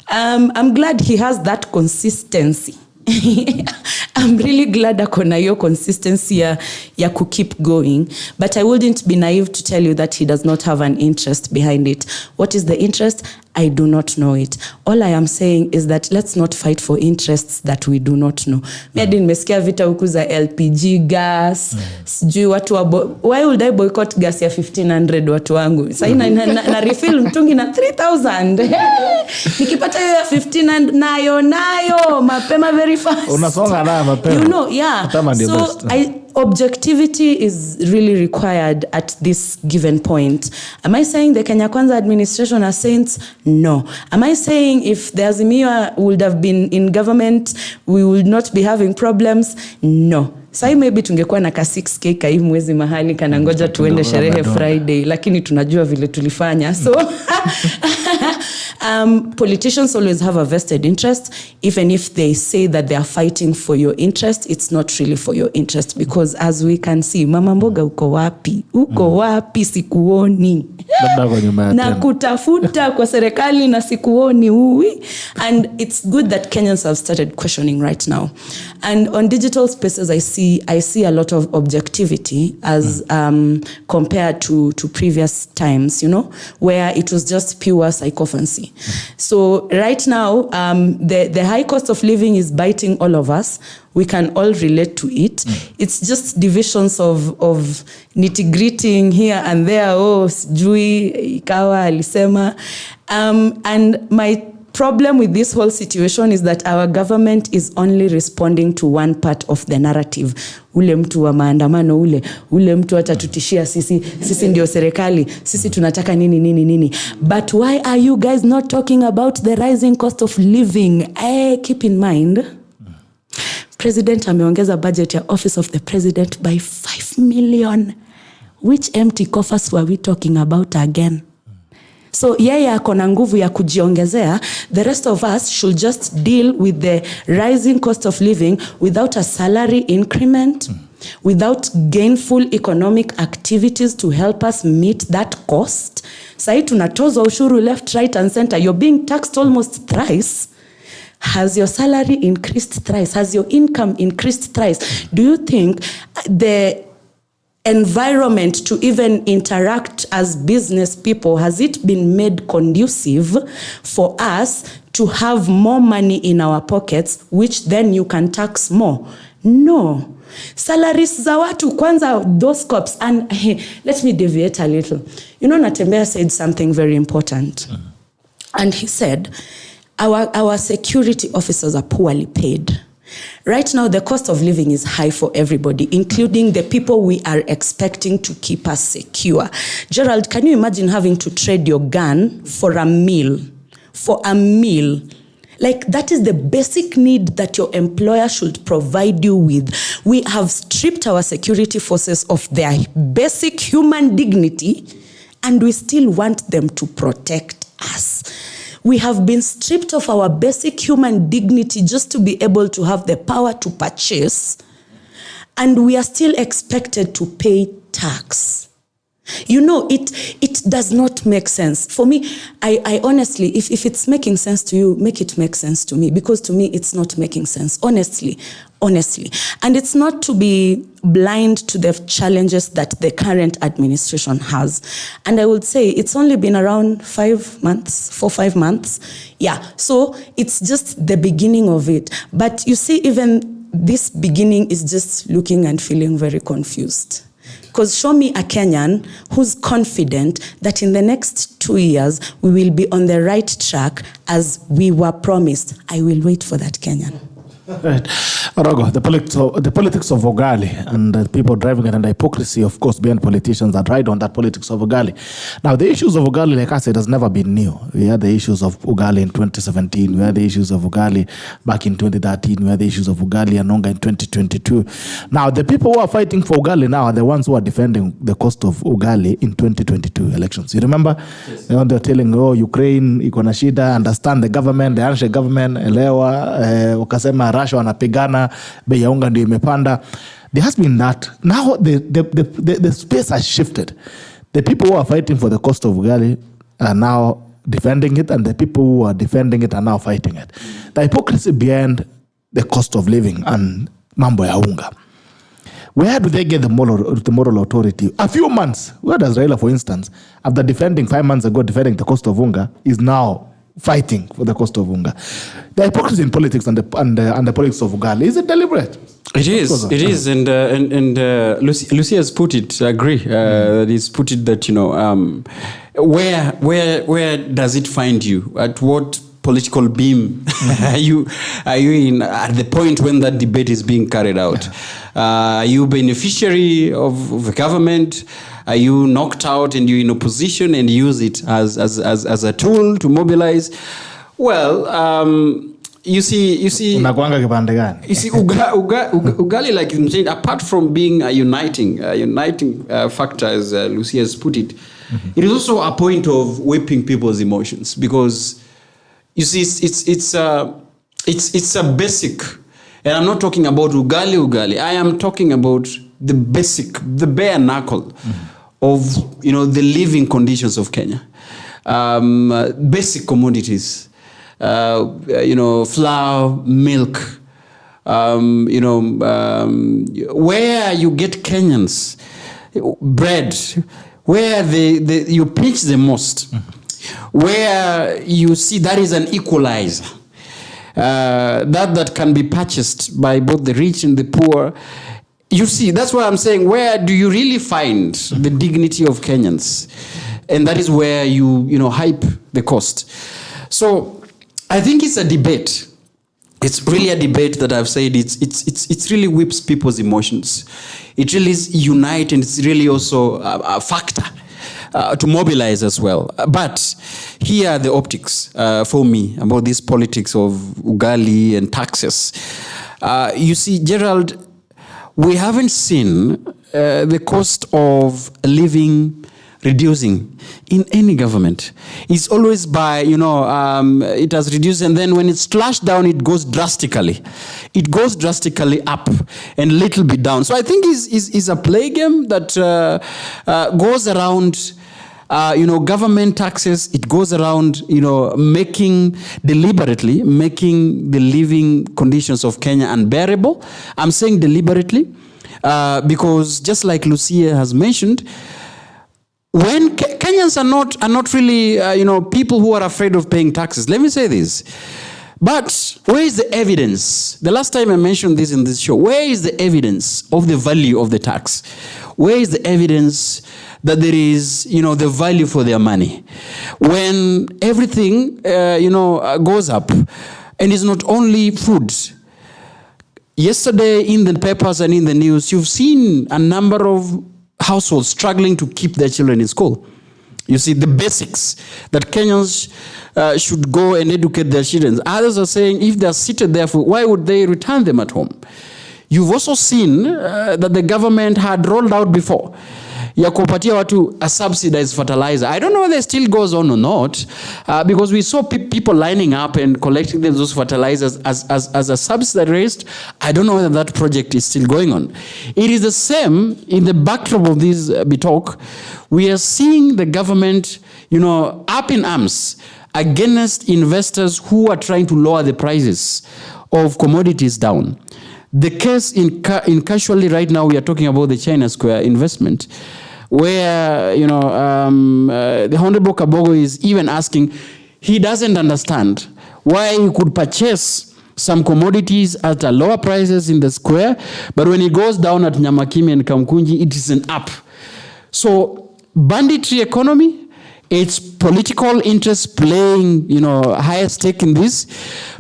I'm glad he has that consistency. I'm really glad akona hiyo consistency ya ku keep going. But I wouldn't be naive to tell you that he does not have an interest behind it. What is the interest? I do not know it. All I am saying is that let's not fight for interests that we do not know. Mimi nimesikia vita huku za LPG gas. Sijui watu why would I boycott gas ya 1500 watu wangu? Sasa na refill mtungi na 3000. Nikipata hiyo 15 nayo mapema very fast. Unasonga na mapema. You know, yeah. So objectivity is really required at this given point. Am I saying the Kenya Kwanza administration are saints? No. Am I saying if the Azimio would have been in government, we would not be having problems? No. Sai maybe tungekuwa na ka 6K kai mwezi mahali kana ngoja tuende sherehe Friday, lakini tunajua vile tulifanya. So politicians always have a vested interest. Even if they say that they are fighting for your interest, it's not really for your interest, because as we can see, mama mboga uko wapi sikuoni. Na kutafuta kwa serikali na sikuoni uwi. And it's good that Kenyans have started questioning right now. And on digital spaces, I see a lot of objectivity as compared to previous times, you know, where it was just pure sycophancy. So right now, the high cost of living is biting all of us. We can all relate to it. It's just divisions of nitty-gritty here and there. Oh, sijui ikawa alisema. And my problem with this whole situation is that our government is only responding to one part of the narrative. Ule mtu wa maandamano ule mtu atatutishia sisi ndio serikali, sisi tunataka nini. But why are you guys not talking about the rising cost of living? Keep in mind, President ameongeza budget ya Office of the President by 5 million. Which empty coffers were we talking about again? So yeye akona nguvu ya kujiongezea. The rest of us should just deal with the rising cost of living without a salary increment, without gainful economic activities to help us meet that cost. Sahi tunatozwa ushuru left, right and center. You're being taxed almost thrice. Has your salary increased thrice? Has your income increased thrice? Do you think the environment to even interact as business people, has it been made conducive for us to have more money in our pockets, which then you can tax more? No. Salaries za watu kwanza, those cops. And let me deviate a little. You know, Natembeya said something very important. And he said, our security officers are poorly paid. Right now, the cost of living is high for everybody, including the people we are expecting to keep us secure. Gerald, can you imagine having to trade your gun for a meal? For a meal. Like, that is the basic need that your employer should provide you with. We have stripped our security forces of their basic human dignity, and we still want them to protect us. We have been stripped of our basic human dignity just to be able to have the power to purchase, and we are still expected to pay tax. You know, it does not make sense. For me, I honestly, if it's making sense to you, make it make sense to me, because to me, it's not making sense, honestly. And it's not to be blind to the challenges that the current administration has. And I would say it's only been around 5 months, 4-5 months. Yeah, so it's just the beginning of it. But you see, even this beginning is just looking and feeling very confused. Because show me a Kenyan who's confident that in the next 2 years, we will be on the right track as we were promised. I will wait for that Kenyan. Right. Orogo, the politics of ugali and the people driving it, and the hypocrisy, of course, behind politicians that ride on that politics of ugali. Now, the issues of ugali, like I said, has never been new. We had the issues of ugali in 2017. We had the issues of ugali back in 2013. We had the issues of ugali and onga in 2022. Now, the people who are fighting for ugali now are the ones who are defending the cost of ugali in 2022 elections. You remember? Yes. They're telling, Ukraine, iko na shida, understand the government, the Anshe government, elewa, ukasema Russia wanapigana, bei ya unga ndio imepanda. There has been that. Now the space has shifted. The people who are fighting for the cost of ugali are now defending it, and the people who are defending it are now fighting it. The hypocrisy behind the cost of living and mambo ya unga. Where do they get the moral authority? A few months. Where does Raila, for instance, after defending 5 months ago, defending the cost of unga, is now fighting for the cost of unga? The hypocrisy in politics and the politics of ugali, is it deliberate? It is, and Lucia has put it. I agree. That he's put it that where does it find you? At what political beam are you in at the point when that debate is being carried out? Are you beneficiary of the government? Are you knocked out and you're in opposition and use it as a tool to mobilize? Well, you see unakuanga kipande gani? You see ugali, like you said, apart from being a uniting factor, as Lucia has put it, it is also a point of whipping people's emotions, because you see it's a basic. And I'm not talking about ugali. I am talking about the basic, the bare knuckle of the living conditions of Kenya. Basic commodities, flour, milk, where you get Kenyans, bread, where you pinch the most, where you see that is an equalizer. That can be purchased by both the rich and the poor. You see, that's why I'm saying, where do you really find the dignity of Kenyans? And that is where you hype the cost. So I think it's a debate. It's really a debate that I've said it's really whips people's emotions. It really is unite, and it's really also a factor to mobilize as well. But here are the optics for me about this politics of ugali and taxes. You see, Gerald, we haven't seen the cost of living reducing in any government. It's always by, it has reduced, and then when it's slashed down, it goes drastically. It goes drastically up and a little bit down. So I think it's a play game that goes around government taxes, it goes around, deliberately making the living conditions of Kenya unbearable. I'm saying deliberately because just like Lucia has mentioned, when Kenyans are not really, people who are afraid of paying taxes. Let me say this. But where is the evidence? The last time I mentioned this in this show, where is the evidence of the value of the tax? Where is the evidence that there is, the value for their money? When everything, goes up, and it's not only food. Yesterday in the papers and in the news, you've seen a number of households struggling to keep their children in school. You see, the basics that Kenyans should go and educate their children. Others are saying if they're seated there, why would they return them at home? You've also seen that the government had rolled out before ya kupatia watu a subsidized fertilizer. I don't know whether it still goes on or not, because we saw people lining up and collecting those fertilizers as a subsidized. I don't know whether that project is still going on. It is the same in the backdrop of this Bitok. We are seeing the government, up in arms against investors who are trying to lower the prices of commodities down. The case in casually right now, we are talking about the China Square investment, where, the Honorable Kabogo is even asking, he doesn't understand why he could purchase some commodities at a lower prices in the square, but when he goes down at Nyamakimi and Kamkunji, it is an up. So banditry economy, it's political interest playing, higher stake in this.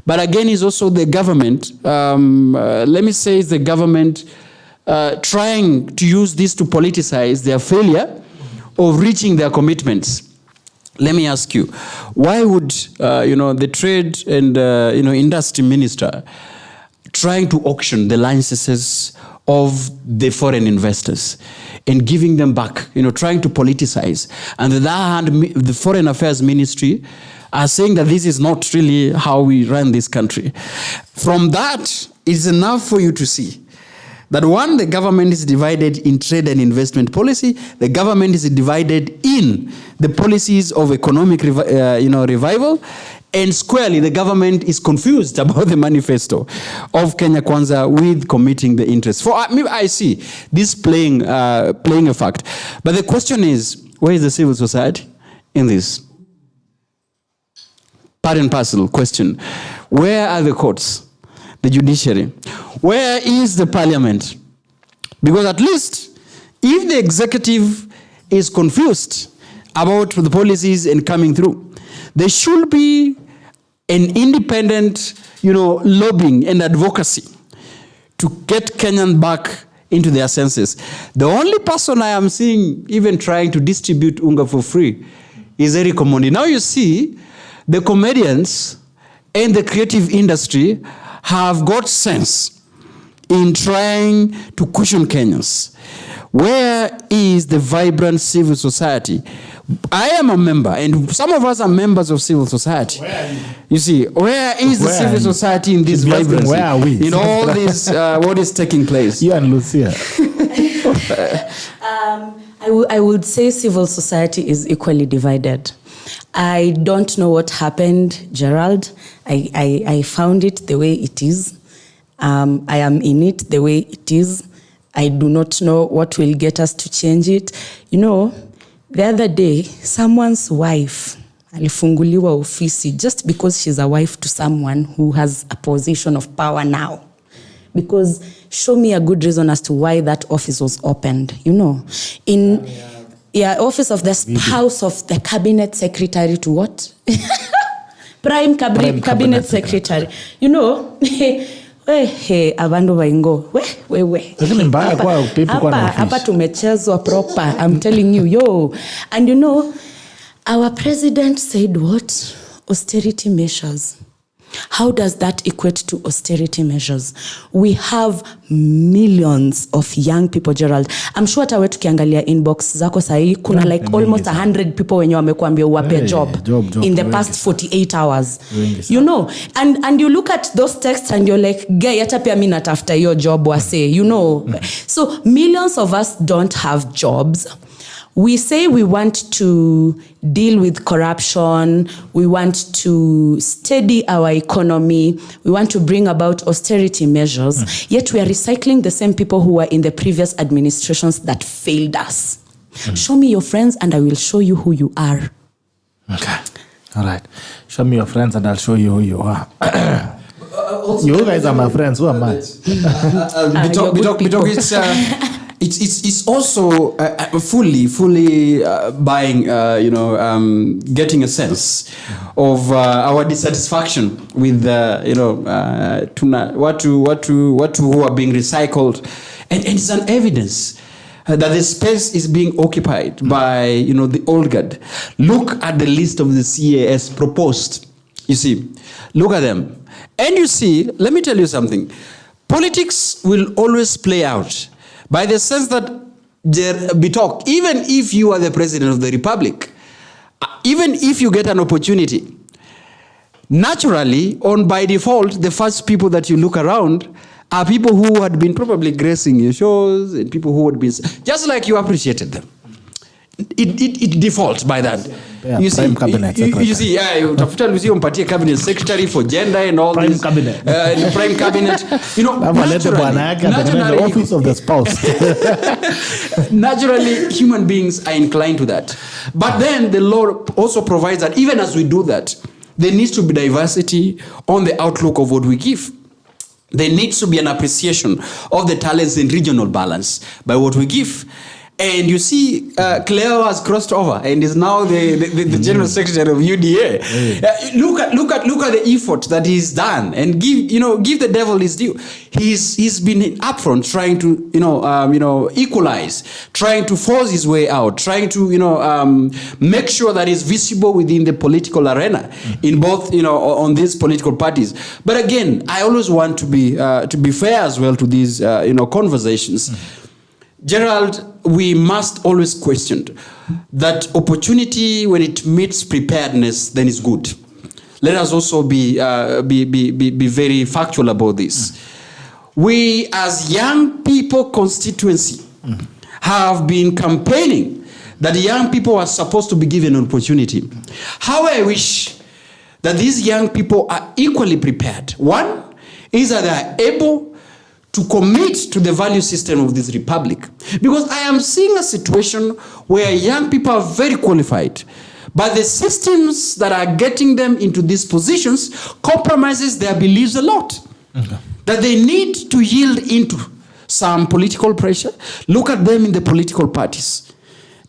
But again, it's also the government, let me say it's the government trying to use this to politicize their failure of reaching their commitments. Let me ask you, why would, the trade and, industry minister trying to auction the licenses of the foreign investors and giving them back, trying to politicize. And on the other hand, the Foreign Affairs Ministry are saying that this is not really how we run this country. From that, it's enough for you to see that one, the government is divided in trade and investment policy. The government is divided in the policies of economic revival. And squarely, the government is confused about the manifesto of Kenya Kwanza with committing the interest. For me, I see this playing a fact. But the question is, where is the civil society in this? Part and parcel question. Where are the courts, the judiciary? Where is the parliament? Because at least, if the executive is confused about the policies and coming through, there should be an independent, lobbying and advocacy to get Kenyan back into their senses. The only person I am seeing even trying to distribute unga for free is Eric Omondi. Now you see, the comedians and the creative industry have got sense in trying to cushion Kenyans. Where is the vibrant civil society? I am a member, and some of us are members of civil society. Where are you? You see, where is the civil society in this vibrancy? Where are we? In all this, what is taking place? You and Lucia. I would say civil society is equally divided. I don't know what happened, Gerald. I found it the way it is. I am in it the way it is. I do not know what will get us to change it. The other day, someone's wife alifunguliwa ofisi just because she's a wife to someone who has a position of power now. Because show me a good reason as to why that office was opened. In office of the spouse of the cabinet secretary to what? Prime cabinet secretary. Abandu baingo. Lakini mbaya kwa people kwa na office. Hapa tumechezwa proper. I'm telling you, And our president said what? Austerity measures. How does that equate to austerity measures? We have millions of young people, Gerald. I'm sure hata wewe tukiangalia inbox zako sahi kuna like almost 100 people wenye wamekuambia uwape job in the past 48 hours. And you look at those texts and you're like, guy, hata pia mimi natafuta hiyo job wase, So millions of us don't have jobs. We say we want to deal with corruption, we want to steady our economy, we want to bring about austerity measures, yet we are recycling the same people who were in the previous administrations that failed us. Show me your friends and I will show you who you are. Okay. All right. Show me your friends and I'll show you who you are. You guys are my friends. Who am I? It's also fully buying, getting a sense of our dissatisfaction with, what who are being recycled, and it's an evidence that the space is being occupied by, the old guard. Look at the list of the CAS proposed. You see, look at them. And you see, let me tell you something. Politics will always play out by the sense that Bitok, even if you are the president of the republic, even if you get an opportunity, naturally, by default, the first people that you look around are people who had been probably gracing your shows and people who had been, just like you appreciated them. It defaults by that. Yeah, you see, cabinet, you see, utafuta Lucia umpatie cabinet secretary for gender and all prime this. Cabinet. Prime cabinet. Naturally, the office of the spouse. Naturally, human beings are inclined to that. But then the law also provides that even as we do that, there needs to be diversity on the outlook of what we give. There needs to be an appreciation of the talents and regional balance by what we give. And you see, Cleo has crossed over and is now the general secretary of UDA. Look at the effort that he's done, and give the devil his due. He's been upfront trying to equalize, trying to force his way out, trying to make sure that he's visible within the political arena in both on these political parties. But again, I always want to be fair as well to these conversations. Gerald, we must always question that opportunity, when it meets preparedness, then is good. Let us also be very factual about this. We, as young people constituency, have been campaigning that young people are supposed to be given an opportunity. How I wish that these young people are equally prepared. One is that they are able to commit to the value system of this republic. Because I am seeing a situation where young people are very qualified, but the systems that are getting them into these positions compromises their beliefs a lot. Okay. That they need to yield into some political pressure. Look at them in the political parties.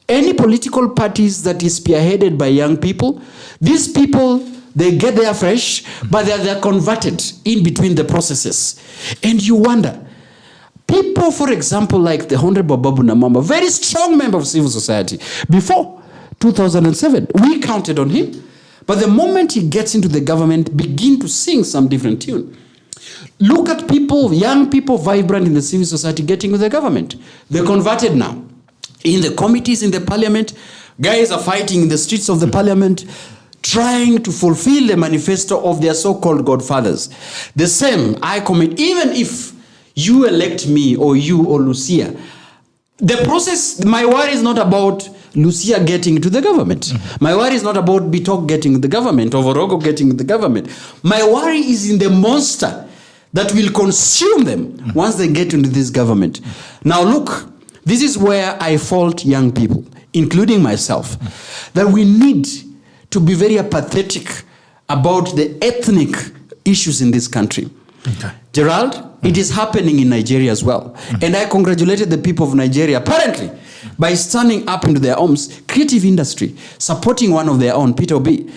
Any political parties that is spearheaded by young people, these people, they get there fresh, but they're converted in between the processes. And you wonder, people, for example, like the Honorable Babu Namamba, very strong member of civil society, before 2007, we counted on him. But the moment he gets into the government, begin to sing some different tune. Look at people, young people, vibrant in the civil society getting with the government. They're converted now. In the committees, in the parliament, guys are fighting in the streets of the parliament, trying to fulfill the manifesto of their so-called godfathers. The same, I commit, even if you elect me or you or Lucia, the process, my worry is not about Lucia getting to the government. My worry is not about Bitok getting the government or Orogo getting the government. My worry is in the monster that will consume them once they get into this government. Now look, this is where I fault young people, including myself, that we need to be very apathetic about the ethnic issues in this country. Okay. Gerald, it is happening in Nigeria as well. And I congratulated the people of Nigeria, apparently, by standing up into their arms, creative industry, supporting one of their own, Peter Obi.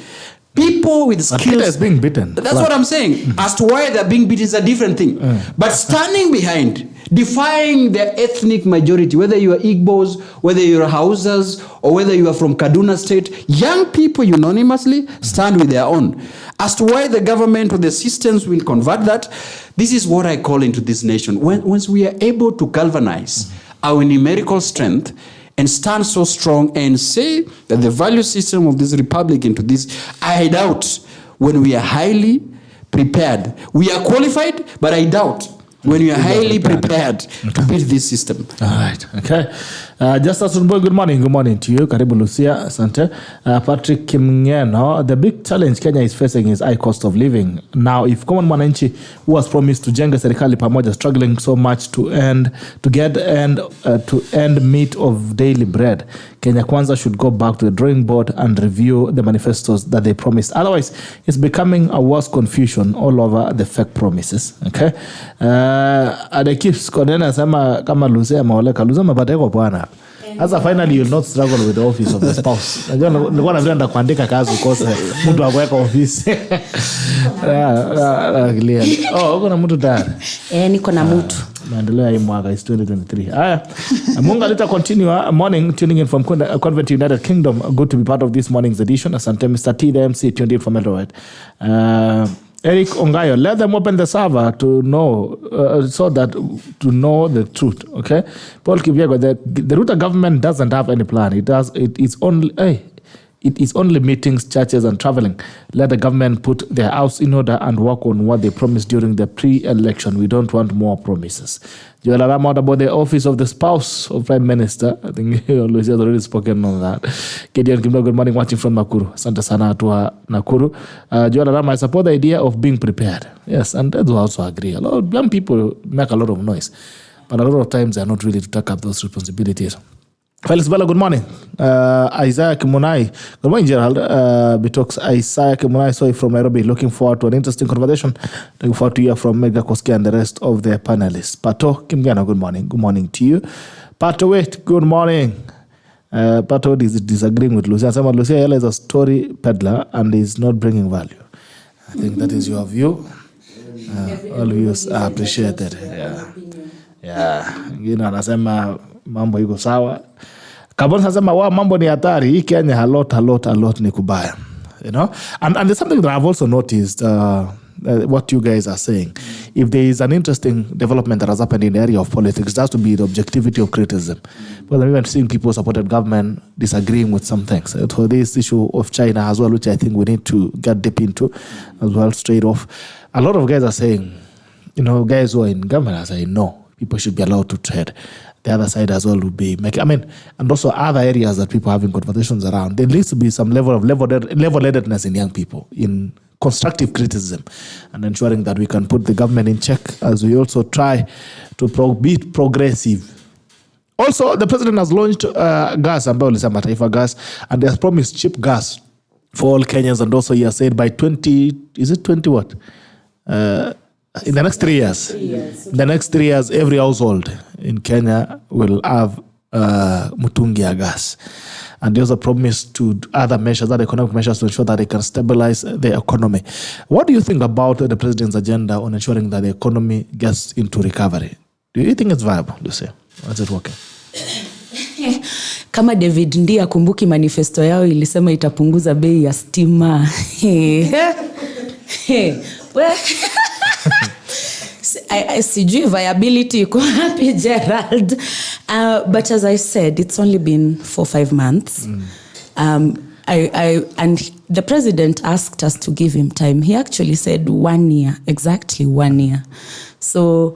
People with skills. Peter is being beaten. That's what I'm saying. As to why they're being beaten is a different thing. But standing behind, defying their ethnic majority, whether you are Igbos, whether you are Hausas, or whether you are from Kaduna State, young people unanimously stand with their own. As to why the government or the systems will convert that, this is what I call into this nation. Once we are able to galvanize our numerical strength and stand so strong and say that the value system of this republic into this, I doubt when we are highly prepared. We are qualified, but I doubt when you are highly prepared to beat this system. All right. Okay. Justus Boy, good morning to you. Karibu Lucia, asante. Patrick Kimngeno, the big challenge Kenya is facing is high cost of living. Now, if common mwananchi who has promised to jenga serikali pamoja struggling so much to end meat of daily bread, Kenya Kwanza should go back to the drawing board and review the manifestos that they promised. Otherwise, it's becoming a worse confusion all over the fake promises. Okay? The keeps konena sema kama Lucia maoleka. Lucia mabadeko bwana. As a finally you'll not struggle with the office of the spouse. Najua nilikuwa naenda kuandika kazi ukose mtu akuweka office. Clearly. Uko na mtu tayari? Niko na mtu. Maendeleo hii mwaka is 2023. Haya. Munga lita continue morning tuning in from Convent United Kingdom. Good to be part of this morning's edition. Asante Mr. T, the MC, tuned in from Eldoret. Eric Ongayo, let them open the server to know to know the truth. Okay, Paul Kibiego, the Ruto government doesn't have any plan. It is only meetings, churches, and traveling. Let the government put their house in order and work on what they promised during the pre-election. We don't want more promises. Joel Arama about the office of the spouse of Prime Minister. I think Lucia has already spoken on that. Gideon Kimdo, good morning, watching from Nakuru. Santa Sana to Nakuru. Joel Arama, I support the idea of being prepared. Yes, and I do also agree. A lot of young people make a lot of noise, but a lot of times they are not really to take up those responsibilities. Felix Bella, good morning. Isaiah Kimunai. Good morning, Gerald Bitok. Isaiah Kimunai, sorry, from Nairobi. Looking forward to an interesting conversation. Looking forward to hear from Edgar, Kosgey and the rest of the panelists. Pato Kimgana, good morning. Good morning to you. Pato, wait, good morning. Pato is disagreeing with Lucia. Lucia Ayiela is a story peddler and is not bringing value. I think that is your view. All views are appreciated. Yeah. Anasema mambo iko sawa. Kaboni anasema mambo ni hatari. Hii Kenya a lot ni kubaya. You know? And there's something that I've also noticed what you guys are saying. If there is an interesting development that has happened in the area of politics, it has to be the objectivity of criticism. Because I'm even seeing people supported government disagreeing with some things. For this issue of China as well, which I think we need to get deep into as well, straight off. A lot of guys are saying, guys who are in government are saying, no, people should be allowed to trade. The other side as well would be and also other areas that people are having conversations around. There needs to be some level of level-headedness in young people, in constructive criticism, and ensuring that we can put the government in check as we also try to be progressive. Also, the president has launched gas, gas, and has promised cheap gas for all Kenyans, and also he has said by 20 what? In the next 3 years. The next 3 years, every household in Kenya will have mutungi gas. And they also promised to other economic measures to ensure that they can stabilize the economy. What do you think about the president's agenda on ensuring that the economy gets into recovery? Do you think it's viable, Lucia? How's it working? Kama David ndiye akumbuki manifesto yao ilisema itapunguza bei ya stima. Sijui viability iko happy, Gerald. But as I said, it's only been 4-5 months. And the president asked us to give him time. He actually said 1 year, exactly 1 year. So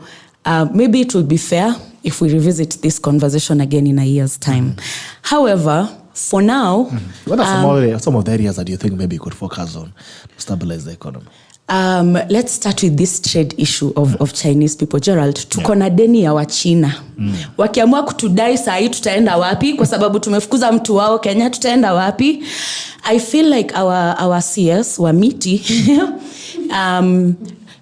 maybe it will be fair if we revisit this conversation again in a year's time. However, for now... What are some of the areas that you think maybe you could focus on to stabilize the economy? Let's start with this trade issue of Chinese people. Gerald, tuko na deni ya Wachina. Wakiamua kutudai saa hii tutaenda wapi? Kwa sababu tumefukuza mtu wao Kenya, tutaenda wapi? I feel like our CS wa miti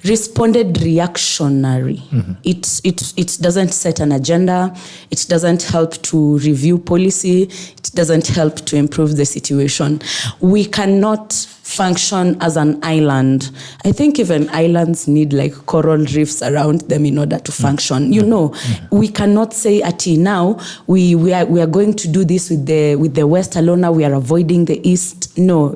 responded reactionary. It doesn't set an agenda. It doesn't help to review policy. It doesn't help to improve the situation. We cannot function as an island. I think even islands need like coral reefs around them in order to function. We cannot say now we are going to do this with the West alone. We are avoiding the East. No,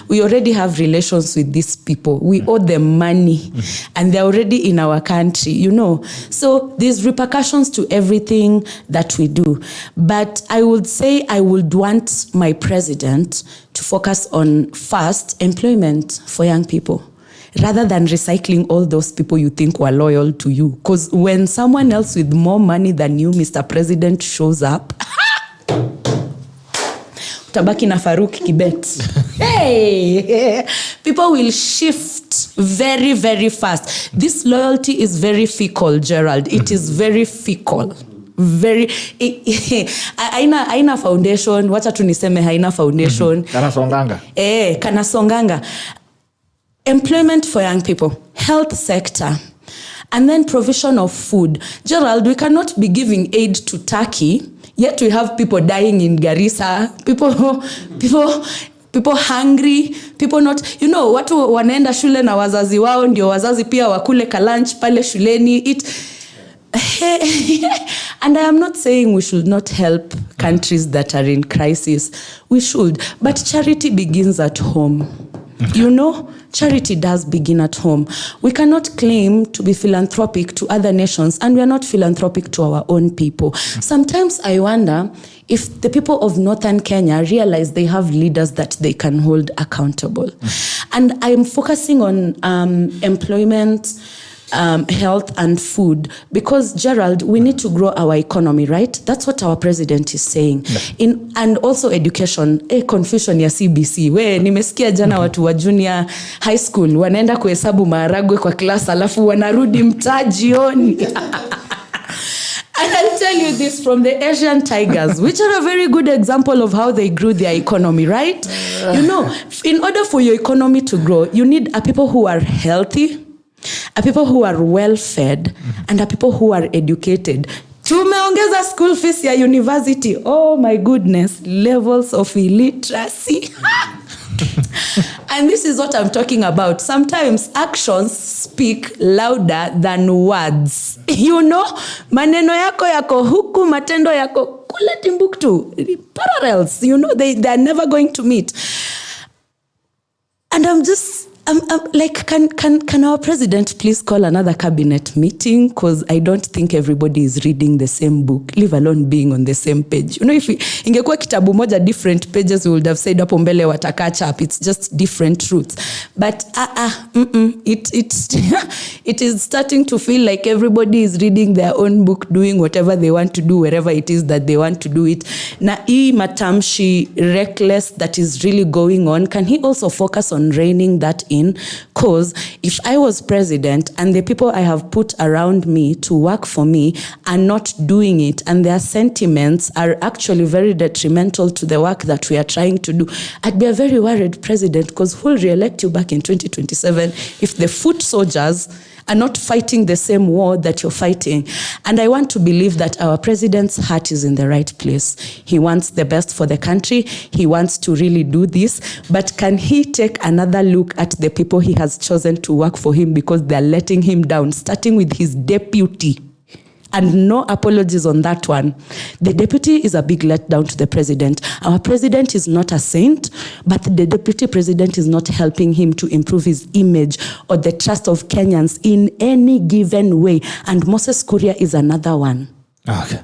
we already have relations with these people. We owe them money, and they're already in our country. So there's repercussions to everything that we do. But I would say I would want my president to focus on first employment for young people, rather than recycling all those people you think were loyal to you. Because when someone else with more money than you, Mr. President, shows up, tutabaki na Faruk Kibet. Hey, people will shift very, very fast. This loyalty is very fickle, Gerald. It is very fickle. Very haina foundation. Wacha tu niseme haina foundation. Kana songanga. Employment for young people, health sector, and then provision of food. Gerald, we cannot be giving aid to Turkey, yet we have people dying in Garissa, people hungry, people not, watu wanaenda shule na wazazi wao, ndio wazazi pia wakule ka lunch pale shuleni. And I am not saying we should not help countries that are in crisis. We should, but charity begins at home. Charity does begin at home. We cannot claim to be philanthropic to other nations, and we are not philanthropic to our own people. Sometimes I wonder if the people of northern Kenya realize they have leaders that they can hold accountable. And I'm focusing on employment, health and food, because Gerald, we need to grow our economy, right? That's what our president is saying. And also education, confusion ya CBC. Nimesikia jana watu wa junior high school wanaenda kuhesabu maharagwe kwa class alafu wanarudi mtaa jioni. And I'll tell you this from the Asian tigers, which are a very good example of how they grew their economy, right? In order for your economy to grow, you need a people who are healthy, are people who are well fed, and are people who are educated. Tumeongeza school fees ya university. Oh my goodness, levels of illiteracy. And this is what I'm talking about. Sometimes actions speak louder than words. Maneno yako huku, matendo yako kule Timbuktu. Parallels, they are never going to meet. And I'm like, can our president please call another cabinet meeting? Because I don't think everybody is reading the same book, leave alone being on the same page. If ingekuwa kitabu moja different pages, we would have said hapo mbele wataka up. It's just different truths. But it is starting to feel like everybody is reading their own book, doing whatever they want to do, wherever it is that they want to do it. Na hii matamshi reckless that is really going on, can he also focus on reining that in? Because if I was president and the people I have put around me to work for me are not doing it, and their sentiments are actually very detrimental to the work that we are trying to do, I'd be a very worried president, because who'll re-elect you back in 2027 if the foot soldiers are not fighting the same war that you're fighting? And I want to believe that our president's heart is in the right place. He wants the best for the country. He wants to really do this. But can he take another look at the people he has chosen to work for him, because they're letting him down, starting with his deputy? And no apologies on that one. The deputy is a big letdown to the president. Our president is not a saint, but the deputy president is not helping him to improve his image or the trust of Kenyans in any given way. And Moses Kuria is another one. Okay.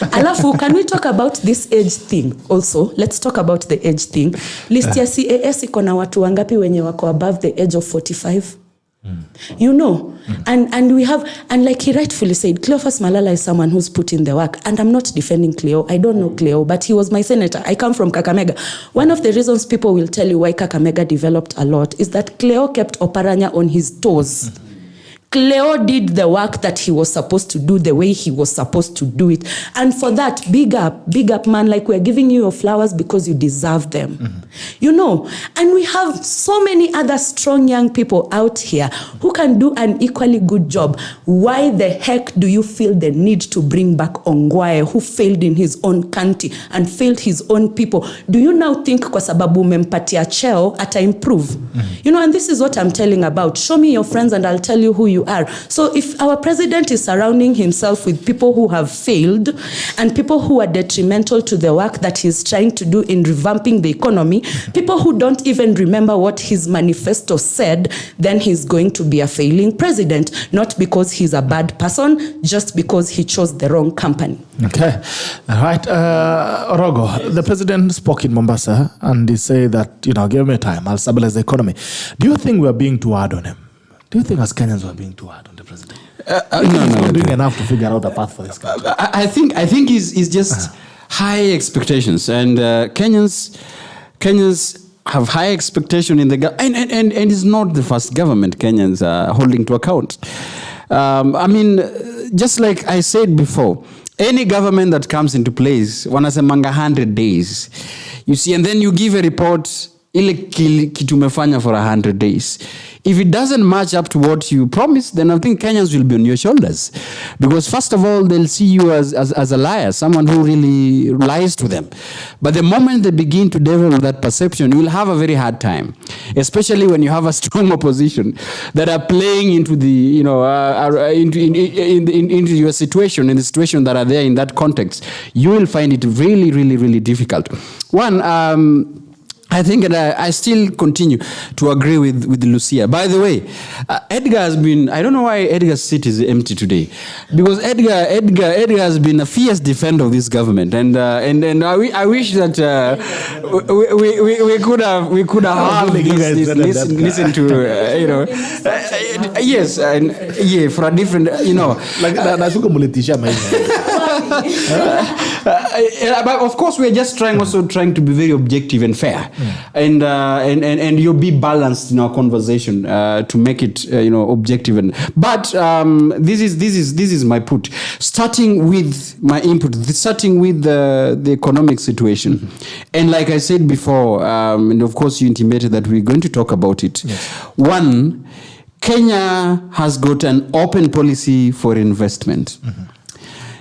Alafu, can we talk about this age thing also? Let's talk about the age thing. List ya CAS iko na watu wangapi wenye wako above the age of 45? And we have, and like he rightfully said, Cleophas Malala is someone who's put in the work. And I'm not defending Cleo. I don't know Cleo, but he was my senator. I come from Kakamega. One of the reasons people will tell you why Kakamega developed a lot is that Cleo kept Oparanya on his toes. Cleo did the work that he was supposed to do the way he was supposed to do it. And for that, big up, man. Like, we're giving you your flowers because you deserve them. And we have so many other strong young people out here who can do an equally good job. Why the heck do you feel the need to bring back Ongwae, who failed in his own country and failed his own people? Do you now think kwa sababu umempatia cheo ata improve? And this is what I'm telling about. Show me your friends and I'll tell you who you are. So if our president is surrounding himself with people who have failed and people who are detrimental to the work that he's trying to do in revamping the economy, people who don't even remember what his manifesto said, then he's going to be a failing president, not because he's a bad person, just because he chose the wrong company. Okay. All right. Orogo, the president spoke in Mombasa and he said that, give me time, I'll stabilize the economy. Do you think we're being too hard on him? Do you think as Kenyans we're being too hard on the president? No. Doing enough to figure out a path for this country. I think he's just high expectations, and Kenyans have high expectation in the government, and it's not the first government Kenyans are holding to account. I mean, just like I said before, any government that comes into place, wanasemanga 100 days, you see, and then you give a report, ile kitu umefanya for 100 days. If it doesn't match up to what you promised, then I think Kenyans will be on your shoulders. Because first of all, they'll see you as a liar, someone who really lies to them. But the moment they begin to develop that perception, you will have a very hard time, especially when you have a strong opposition that are playing into the, you know, into your situation, in the situation that are there in that context. You will find it really, really, really difficult. One, I think, and I still continue to agree with Lucia. By the way, Edgar has been, I don't know why Edgar's seat is empty today, because Edgar has been a fierce defender of this government, and I wish that we could have listen to you know yes, and yeah, for a different, you know, like but of course we are just trying to be very objective and fair. And you'll be balanced in our conversation to make it you know, objective. But this is my put. Starting with my input, starting with the economic situation, and like I said before, and of course you intimated that we're going to talk about it. Yes. One, Kenya has got an open policy for investment. Mm-hmm.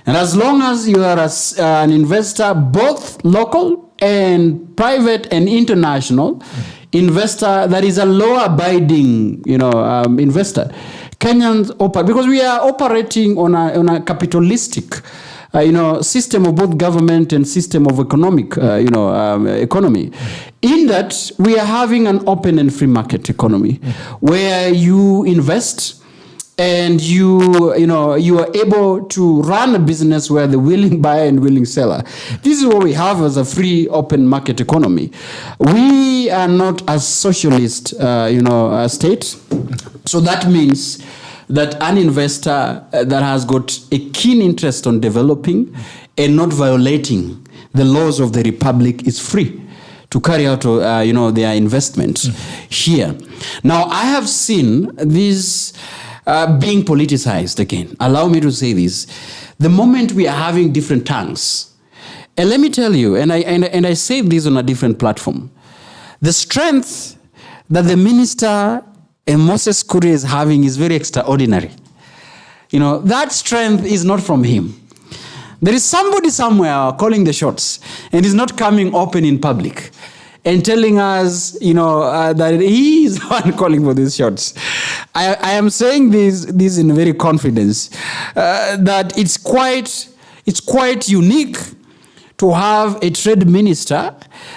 And as long as you are an investor, both local and private and international investor, that is a law-abiding, you know, investor, Kenyans operate, because we are operating on a capitalistic, you know, system of both government and system of economic, you know, economy. In that, we are having an open and free market economy, where you invest. And you are able to run a business where the willing buyer and willing seller. This is what we have as a free, open market economy. We are not a socialist, state. So that means that an investor that has got a keen interest on developing and not violating the laws of the republic is free to carry out, their investments here. Now, I have seen this being politicized again. Allow me to say this. The moment we are having different tongues, and let me tell you, and I say this on a different platform, the strength that the minister and Moses Kuria is having is very extraordinary. You know, that strength is not from him. There is somebody somewhere calling the shots, and is not coming open in public and telling us, that he is the one calling for these shots. I am saying this in very confidence, that it's quite unique to have a trade minister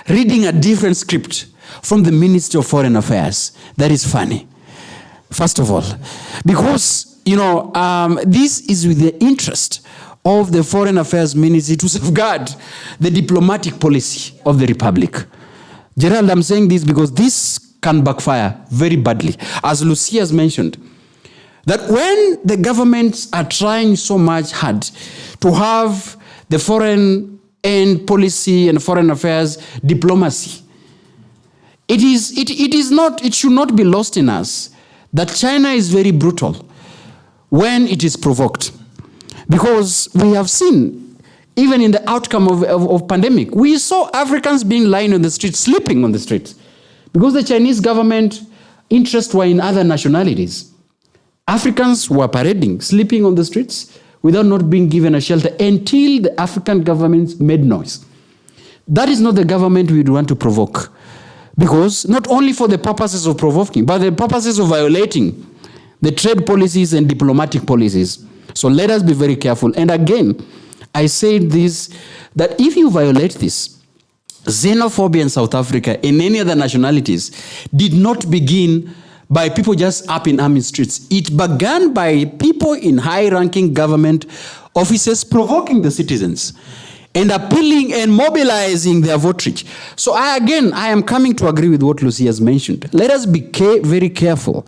reading a different script from the Ministry of Foreign Affairs. That is funny, first of all, because this is with the interest of the Foreign Affairs Ministry to safeguard the diplomatic policy of the Republic. Gerald, I'm saying this because this can backfire very badly. As Lucia has mentioned, that when the governments are trying so much hard to have the foreign and policy and foreign affairs diplomacy, it should not be lost in us that China is very brutal when it is provoked. Because we have seen, even in the outcome of pandemic, we saw Africans being lying on the streets, sleeping on the streets, because the Chinese government interests were in other nationalities. Africans were parading, sleeping on the streets without not being given a shelter until the African governments made noise. That is not the government we would want to provoke, because not only for the purposes of provoking, but the purposes of violating the trade policies and diplomatic policies. So let us be very careful. And again, I said this, that if you violate this, xenophobia in South Africa and any other nationalities did not begin by people just up in army streets. It began by people in high-ranking government offices provoking the citizens and appealing and mobilizing their voterage. So I am coming to agree with what Lucia has mentioned. Let us be very careful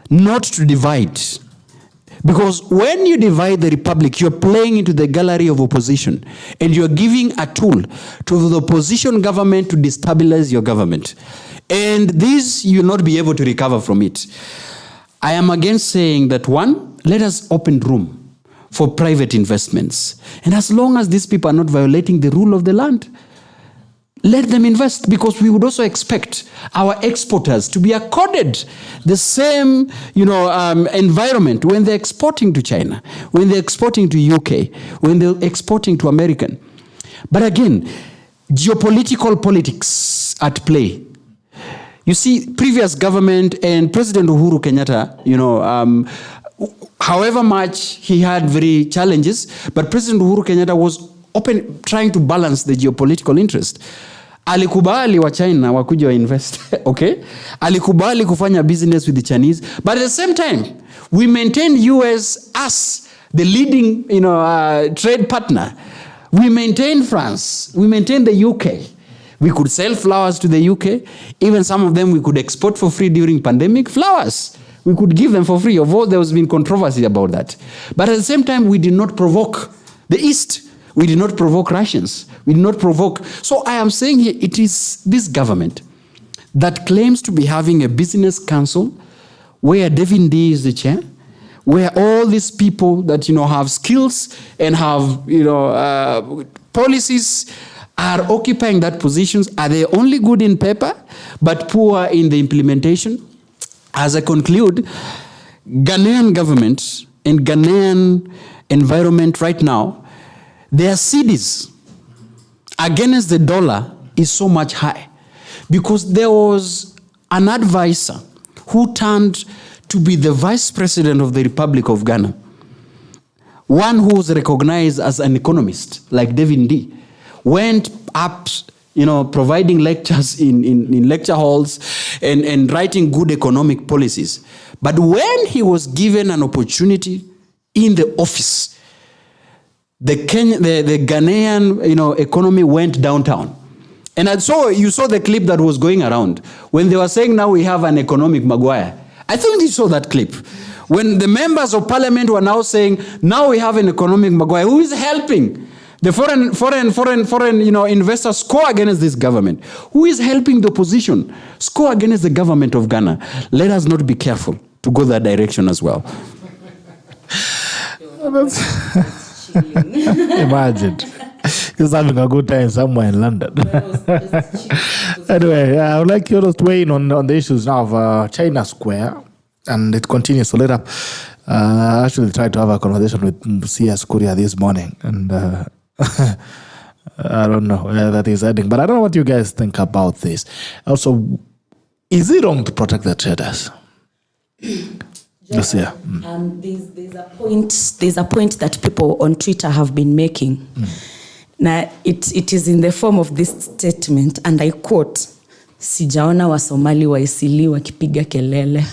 not to divide Because when you divide the republic, you're playing into the gallery of opposition, and you're giving a tool to the opposition government to destabilize your government. And this, you'll not be able to recover from it. I am again saying that, one, let us open room for private investments. And as long as these people are not violating the rule of the land, let them invest, because we would also expect our exporters to be accorded the same, environment when they're exporting to China, when they're exporting to UK, when they're exporting to American. But again, geopolitical politics at play. You see, previous government and President Uhuru Kenyatta, however much he had very challenges, but President Uhuru Kenyatta was trying to balance the geopolitical interest. Alikubali wa China wakuja wa invest, okay? Alikubali kufanya business with the Chinese, but at the same time, we maintain US as the leading, trade partner. We maintain France. We maintain the UK. We could sell flowers to the UK. Even some of them we could export for free during pandemic. Flowers, we could give them for free, although there has been controversy about that. But at the same time, we did not provoke the East. We did not provoke Russians. We did not provoke. So I am saying here, it is this government that claims to be having a business council where David D is the chair, where all these people that, have skills and have, policies are occupying that positions. Are they only good in paper, but poor in the implementation? As I conclude, Ghanaian government and Ghanaian environment right now, their cedis against the dollar is so much high, because there was an advisor who turned to be the vice president of the Republic of Ghana, one who was recognized as an economist, like David D, went up, providing lectures in lecture halls and writing good economic policies. But when he was given an opportunity in the office, the Ghanaian, economy went downtown. And you saw the clip that was going around when they were saying now we have an economic Maguire. I think you saw that clip. When the members of parliament were now saying now we have an economic Maguire, who is helping the foreign investors score against this government? Who is helping the opposition score against the government of Ghana? Let us not be careful to go that direction as well. Imagine. He's having a good time somewhere in London. Anyway, I would like you to weigh in on the issues now of China Square, and it continues. So later, I actually tried to have a conversation with CS Kuria this morning, and I don't know where that is heading, but I don't know what you guys think about this. Also, is it wrong to protect the traders? Lucia. There's a point that people on Twitter have been making. Now, it is in the form of this statement, and I quote, sijaona Wasomali waisili wakipiga kelele.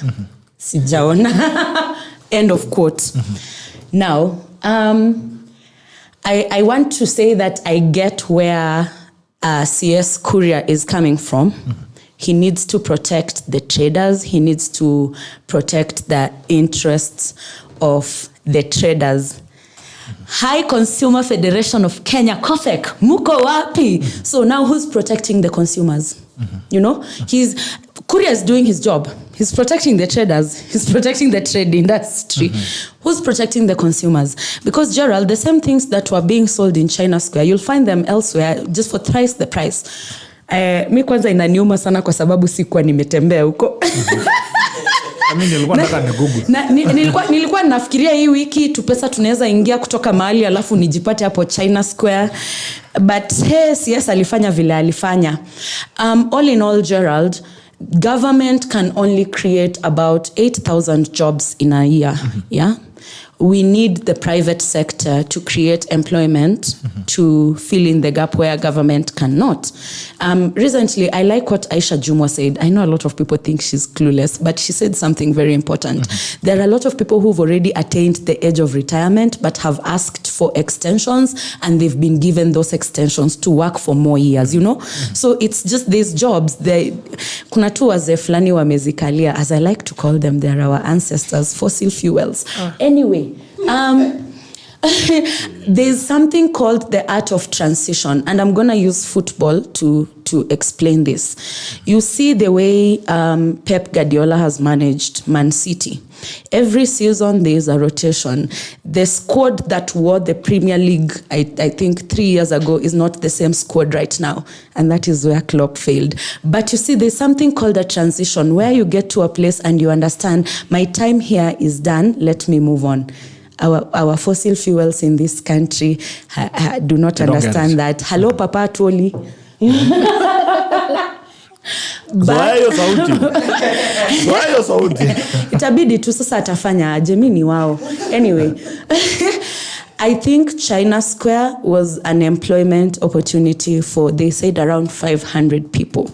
Sijaona. End of quote. Now, I want to say that I get where CS Kuria is coming from. He needs to protect the traders. He needs to protect the interests of the traders. High Consumer Federation of Kenya, KOFEK, muko wapi? So now who's protecting the consumers? Kuria is doing his job. He's protecting the traders. He's protecting the trade industry. Who's protecting the consumers? Because, Gerald, the same things that were being sold in China Square, you'll find them elsewhere just for thrice the price. Mi kwanza inaniuma sana kwa sababu sikuwa nimetembea huko. Nilikuwa nafikiria hii wiki tupesa tunaweza ingia kutoka mahali alafu nijipate hapo China Square, but yes alifanya vile alifanya. All in all, Gerald, government can only create about 8,000 jobs in a year. Yeah, we need the private sector to create employment to fill in the gap where government cannot. Recently, I like what Aisha Jumwa said. I know a lot of people think she's clueless, but she said something very important. There are a lot of people who've already attained the age of retirement but have asked for extensions, and they've been given those extensions to work for more years, you know? So it's just these jobs. Kuna tu wazee fulani wamezikalia, as I like to call them, they're our ancestors, fossil fuels. Anyway, there's something called the art of transition, and I'm going to use football to explain this. You see the way Pep Guardiola has managed Man City. Every season there is a rotation. The squad that wore the Premier League, I think 3 years ago, is not the same squad right now. And that is where Klopp failed. But you see, there's something called a transition where you get to a place and you understand, my time here is done, let me move on. Our fossil fuels in this country do not understand that. Hello, Papa Toli. Itabidi tu sasa atafanya aje, mimi ni wao. Anyway, I think China Square was an employment opportunity for, they said, around 500 people.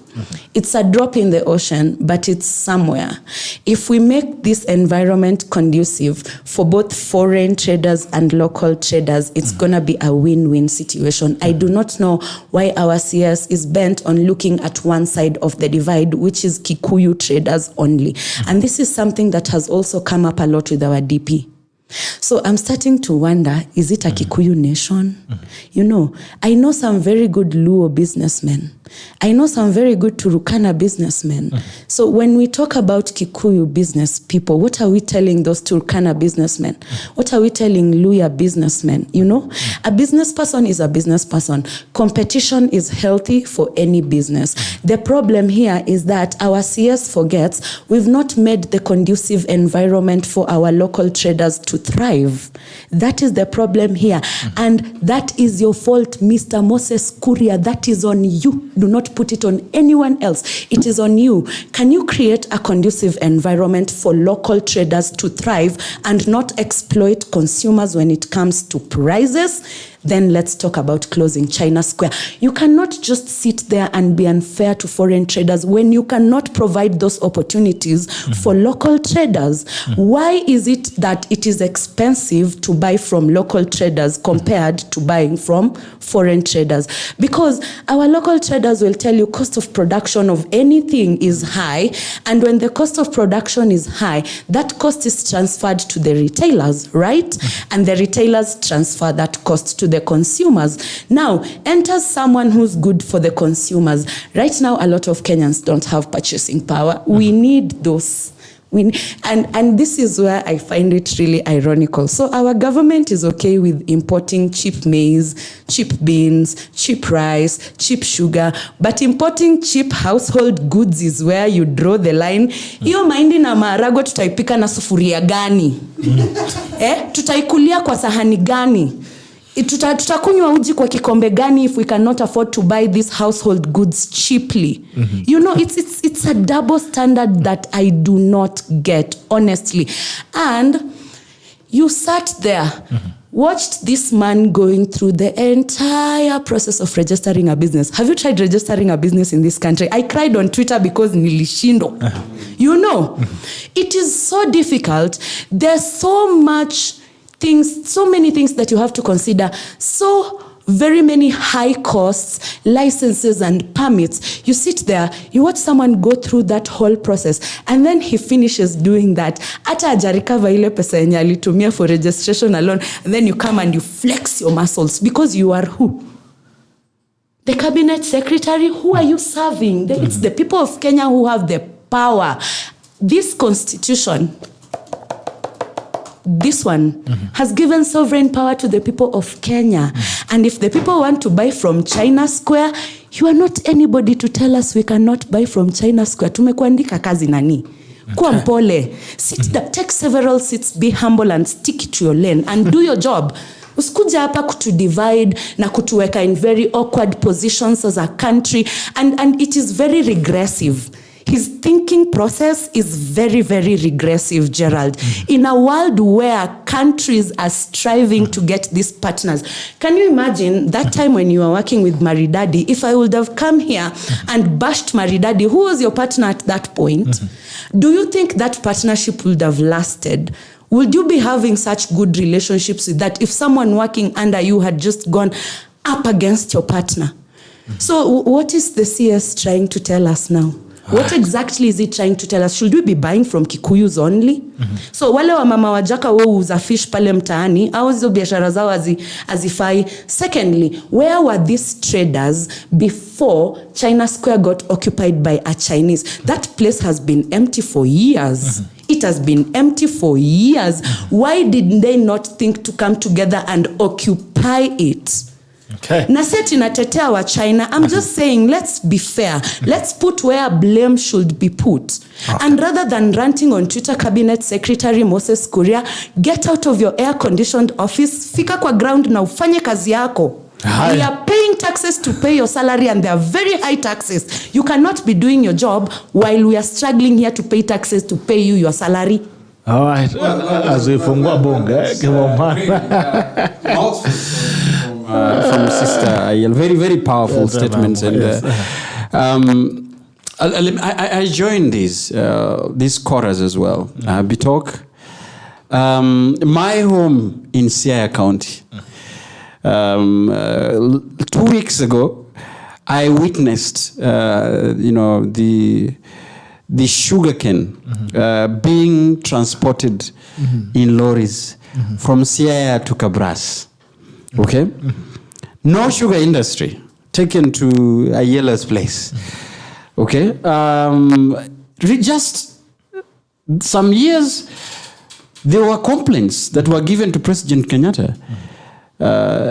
It's a drop in the ocean, but it's somewhere. If we make this environment conducive for both foreign traders and local traders, it's going to be a win-win situation. I do not know why our CS is bent on looking at one side of the divide, which is Kikuyu traders only. And this is something that has also come up a lot with our DP. So I'm starting to wonder, is it a Kikuyu nation? You know, I know some very good Luo businessmen. I know some very good Turukana businessmen. So when we talk about Kikuyu business people, what are we telling those Turkana businessmen? What are we telling Luya businessmen? You know, a business person is a business person. Competition is healthy for any business. The problem here is that our CS forgets we've not made the conducive environment for our local traders to thrive. That is the problem here. And that is your fault, Mr. Moses Kuria. That is on you. Do not put it on anyone else. It is on you. Can you create a conducive environment for local traders to thrive and not exploit consumers when it comes to prices? Then let's talk about closing China Square. You cannot just sit there and be unfair to foreign traders when you cannot provide those opportunities for local traders. Why is it that it is expensive to buy from local traders compared to buying from foreign traders? Because our local traders will tell you cost of production of anything is high, and when the cost of production is high, that cost is transferred to the retailers, right? And the retailers transfer that cost to the consumers. Now, enters someone who's good for the consumers. Right now, a lot of Kenyans don't have purchasing power. We need those. And this is where I find it really ironical. So our government is okay with importing cheap maize, cheap beans, cheap rice, cheap sugar, but importing cheap household goods is where you draw the line. Hiyo mahindi na maharagwe tutaipika na sufuria gani? Tutaikulia kwa sahani gani? Tutakunywa uji kwa kikombe gani if we cannot afford to buy these household goods cheaply? You know, it's a double standard that I do not get, honestly. And you sat there, watched this man going through the entire process of registering a business. Have you tried registering a business in this country? I cried on Twitter because nilishindo. You know, it is so difficult. There's so many things that you have to consider. So very many high costs, licenses and permits. You sit there, you watch someone go through that whole process, and then he finishes doing that. Ata hajarecover ile pesa yenye alitumia for registration alone, and then you come and you flex your muscles because you are who? The cabinet secretary? Who are you serving? It's the people of Kenya who have the power. This constitution, this one has given sovereign power to the people of Kenya. And if the people want to buy from China Square, you are not anybody to tell us we cannot buy from China Square. Tumekuandika kazi nani? Kuwa mpole. Take several seats, be humble and stick to your lane and do your job. Usikuja hapa kutu divide na kutuweka in very awkward positions as a country, and it is very regressive. his thinking process is very, very regressive, Gerald. In a world where countries are striving to get these partners, can you imagine that time when you were working with Maridadi, if I would have come here and bashed Maridadi, who was your partner at that point? Do you think that partnership would have lasted? Would you be having such good relationships with that if someone working under you had just gone up against your partner? So what is the CS trying to tell us now? What exactly is it trying to tell us? Should we be buying from Kikuyus only? So wale wa mama wajaka wauza fish pale mtaani, au hizo biashara zao hazifai. Secondly, where were these traders before China Square got occupied by a Chinese? That place has been empty for years. It has been empty for years. Why did they not think to come together and occupy it? Okay. Na seti natetea wa China. I'm just saying, let's be fair. Let's put where blame should be put. Okay. And rather than ranting on Twitter, Cabinet Secretary Moses Kuria, get out of your air-conditioned office, fika kwa ground na ufanye kazi yako. We are paying taxes to pay your salary, and they are very high taxes. You cannot be doing your job while we are struggling here to pay taxes to pay you your salary. All right. Azifungua bunge. From Sister Ayiela. Very, very powerful statements. And I joined these chorus as well. Bitok. My home in Siaya County. 2 weeks ago, I witnessed, the sugarcane being transported in lorries from Siaya to Kabras. Okay? No sugar industry taken to Ayiela's place. Okay? Just some years, there were complaints that were given to President Kenyatta.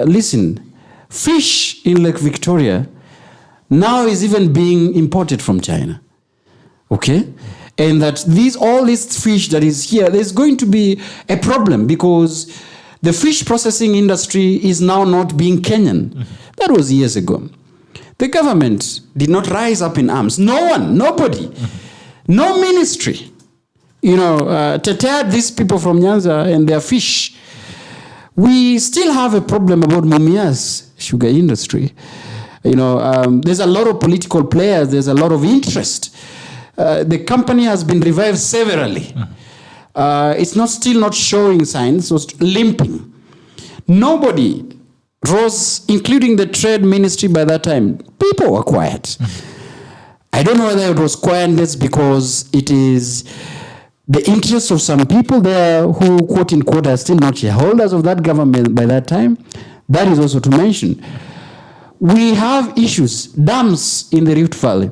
Listen, fish in Lake Victoria now is even being imported from China. Okay? And that all this fish that is here, there's going to be a problem because the fish processing industry is now not being Kenyan. That was years ago. The government did not rise up in arms. No one, nobody, no ministry, teteared these people from Nyanza and their fish. We still have a problem about Mumia's sugar industry. There's a lot of political players. There's a lot of interest. The company has been revived severally. It's still not showing signs, so limping. Nobody rose, including the trade ministry by that time. People were quiet. I don't know whether it was quietness because it is the interests of some people there who, quote unquote, are still not shareholders of that government by that time. That is also to mention. We have issues, dams in the Rift Valley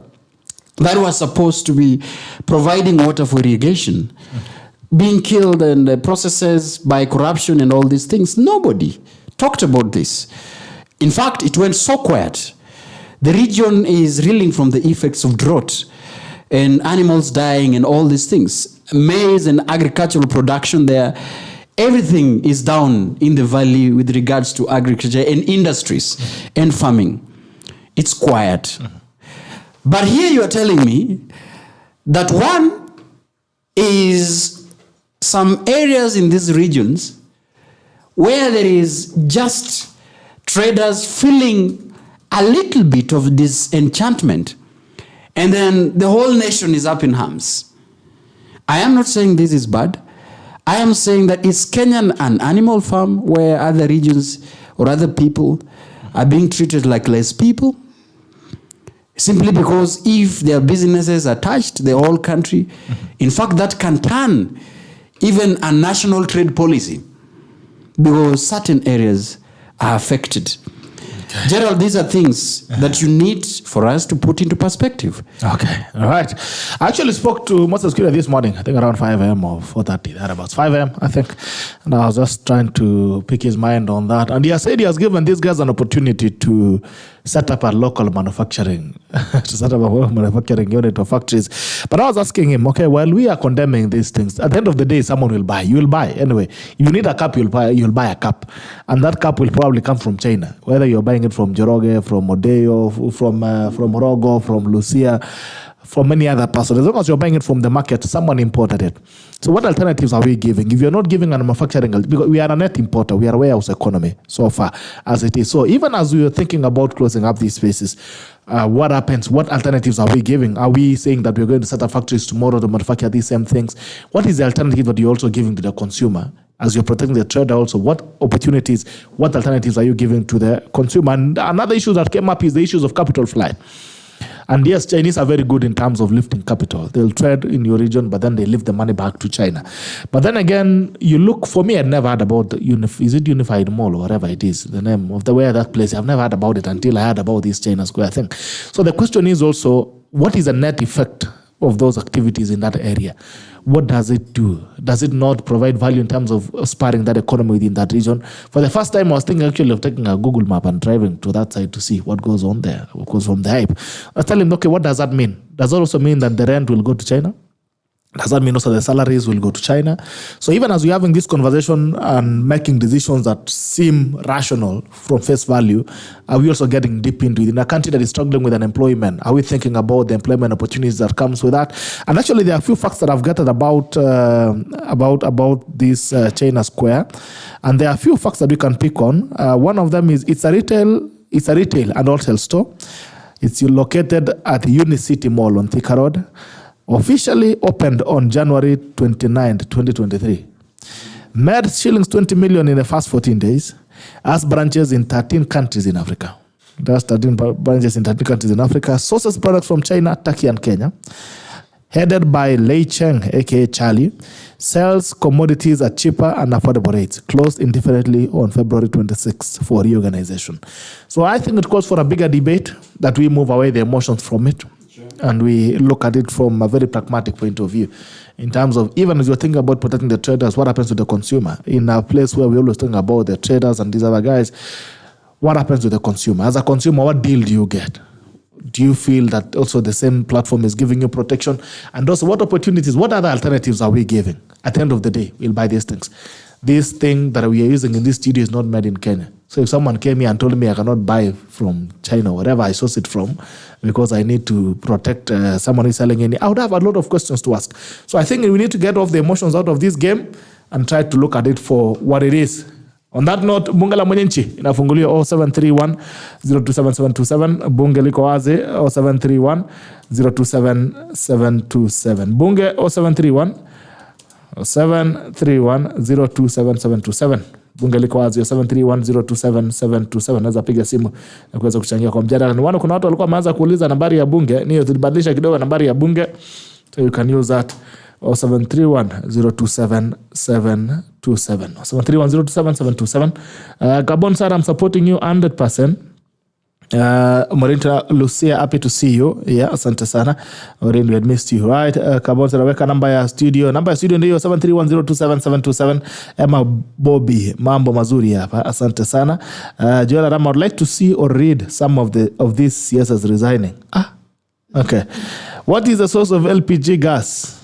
that were supposed to be providing water for irrigation, being killed and processes by corruption and all these things. Nobody talked about this. In fact, it went so quiet. The region is reeling from the effects of drought and animals dying and all these things. Maize and agricultural production there, everything is down in the valley with regards to agriculture and industries and farming. It's quiet. But here you are telling me that one is some areas in these regions where there is just traders feeling a little bit of disenchantment, and then the whole nation is up in arms. I am not saying this is bad. I am saying that is Kenya an animal farm where other regions or other people are being treated like less people? Simply because if their businesses are touched, the whole country, in fact, that can turn even a national trade policy because certain areas are affected. Okay. Gerald, these are things that you need for us to put into perspective. Okay, all right. I actually spoke to Moses Kuria this morning, I think around 5 a.m. or 4:30, thereabouts. 5 a.m., I think. And I was just trying to pick his mind on that. And he has said he has given these guys an opportunity to set up a local manufacturing, to set up a manufacturing unit of factories. But I was asking him, okay, while we are condemning these things, at the end of the day, someone will buy. You will buy anyway. You need a cup, you'll buy a cup. And that cup will probably come from China, whether you're buying it from Orogo, from Odeo, from Orogo, from Lucia, from any other person. As long as you're buying it from the market, someone imported it. So what alternatives are we giving? If you're not giving a manufacturing, because we are a net importer, we are a warehouse economy so far as it is. So even as we are thinking about closing up these spaces, what happens? What alternatives are we giving? Are we saying that we're going to set up factories tomorrow to manufacture these same things? What is the alternative that you're also giving to the consumer? As you're protecting the trader also, what opportunities, what alternatives are you giving to the consumer? And another issue that came up is the issues of capital flight. And yes, Chinese are very good in terms of lifting capital. They'll trade in your region, but then they lift the money back to China. But then again, you look, for me, I'd never heard about the is it Unified Mall or whatever it is, the name of the way that place. I've never heard about it until I heard about this China Square thing. So the question is also, what is the net effect of those activities in that area? What does it do? Does it not provide value in terms of spurring that economy within that region? For the first time, I was thinking actually of taking a Google map and driving to that side to see what goes on there, what goes from the hype. I was telling him, okay, what does that mean? Does that also mean that the rent will go to China? Does that mean also the salaries will go to China? So even as we're having this conversation and making decisions that seem rational from face value, are we also getting deep into it? In a country that is struggling with unemployment, are we thinking about the employment opportunities that comes with that? And actually, there are a few facts that I've gathered about this China Square, and there are a few facts that we can pick on. One of them is it's a retail and wholesale store. It's located at Unicity Mall on Thika Road. Officially opened on January 29, 2023. Made shillings 20 million in the first 14 days. Has branches in 13 countries in Africa. That's 13 branches in 13 countries in Africa. Sources products from China, Turkey, and Kenya. Headed by Lei Cheng, aka Charlie. Sells commodities at cheaper and affordable rates. Closed indefinitely on February 26 for reorganization. So I think it calls for a bigger debate, that we move away the emotions from it. And we look at it from a very pragmatic point of view, in terms of, even as you're thinking about protecting the traders, what happens to the consumer? In a place where we always think about the traders and these other guys, what happens to the consumer? As a consumer, what deal do you get? Do you feel that also the same platform is giving you protection? And also, what opportunities, what other alternatives are we giving? At the end of the day, we'll buy these things. This thing that we are using in this studio is not made in Kenya. So if someone came here and told me I cannot buy from China, wherever I source it from, because I need to protect someone who's selling any, I would have a lot of questions to ask. So I think we need to get off the emotions out of this game and try to look at it for what it is. On that note, bunge la mwenye nchi inafunguliwa 0731 027727. Bunge liko wazi 0731 027727. Bunge 0731 027727. Bunge liko wazi 0731027727. Naweza piga simu na kuweza kuchangia kwa mjadala. Ni kuna watu walikuwa wameanza kuuliza nambari ya bunge, niyo tulibadilisha kidogo nambari ya bunge, so you can use that 0731027727. 0731027727. Gabon sir, I'm supporting you 100%. Morinta Lucia, happy to see you. Yeah, asante sana. Morinta, we had missed you, right? Kabonza naweka namba ya studio. Namba ya studio ndio 0731027727. Emma Bobby, mambo mazuri hapa. Asante sana. Joel Rama, I would like to see or read some of these CSs resigning. Okay. What is the source of LPG gas?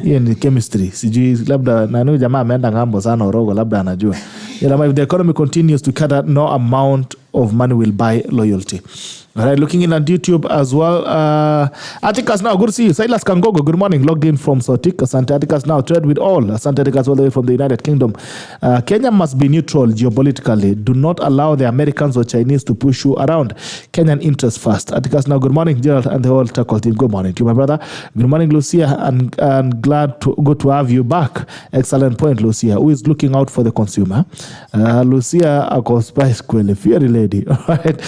Hiyo ni chemistry. Sijui labda nani jamaa ameenda ngambo sana Orogo, labda anajua. If the economy continues to cut out, no amount of money will buy loyalty. All right, looking in on YouTube as well. Atticus now, good to see you. Silas Kangogo, good morning. Logged in from Sotik. Asante Atticus now, trade with all. Asante Atticus all the way from the United Kingdom. Kenya must be neutral geopolitically. Do not allow the Americans or Chinese to push you around. Kenyan interests first. Atticus now, good morning. Gerald and the whole tackle team. Good morning to you, my brother. Good morning, Lucia, and glad to have you back. Excellent point, Lucia. Who is looking out for the consumer? Lucia, ako spice kwele, fiery lady. All right.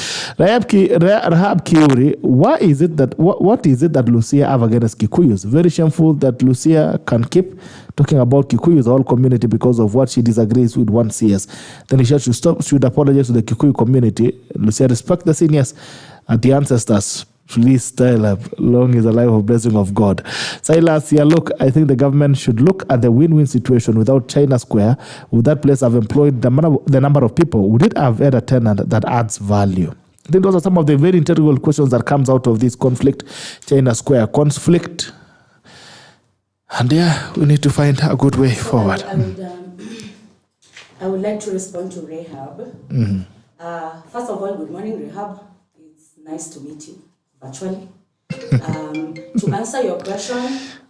Rahab Kiuri, what is it that Lucia have against Kikuyus? Very shameful that Lucia can keep talking about Kikuyus, the whole community, because of what she disagrees with one CS. Then she should apologize to the Kikuyu community. Lucia, respect the seniors and the ancestors. Please style up. Long is a life of blessing of God. Silas, look, I think the government should look at the win-win situation. Without China Square, would that place have employed the number of people? Would it have had a tenant that adds value? I think those are some of the very integral questions that comes out of this conflict, China Square conflict. And we need to find a good way forward. I would like to respond to Rahab. First of all, good morning, Rahab. It's nice to meet you virtually. To answer your question,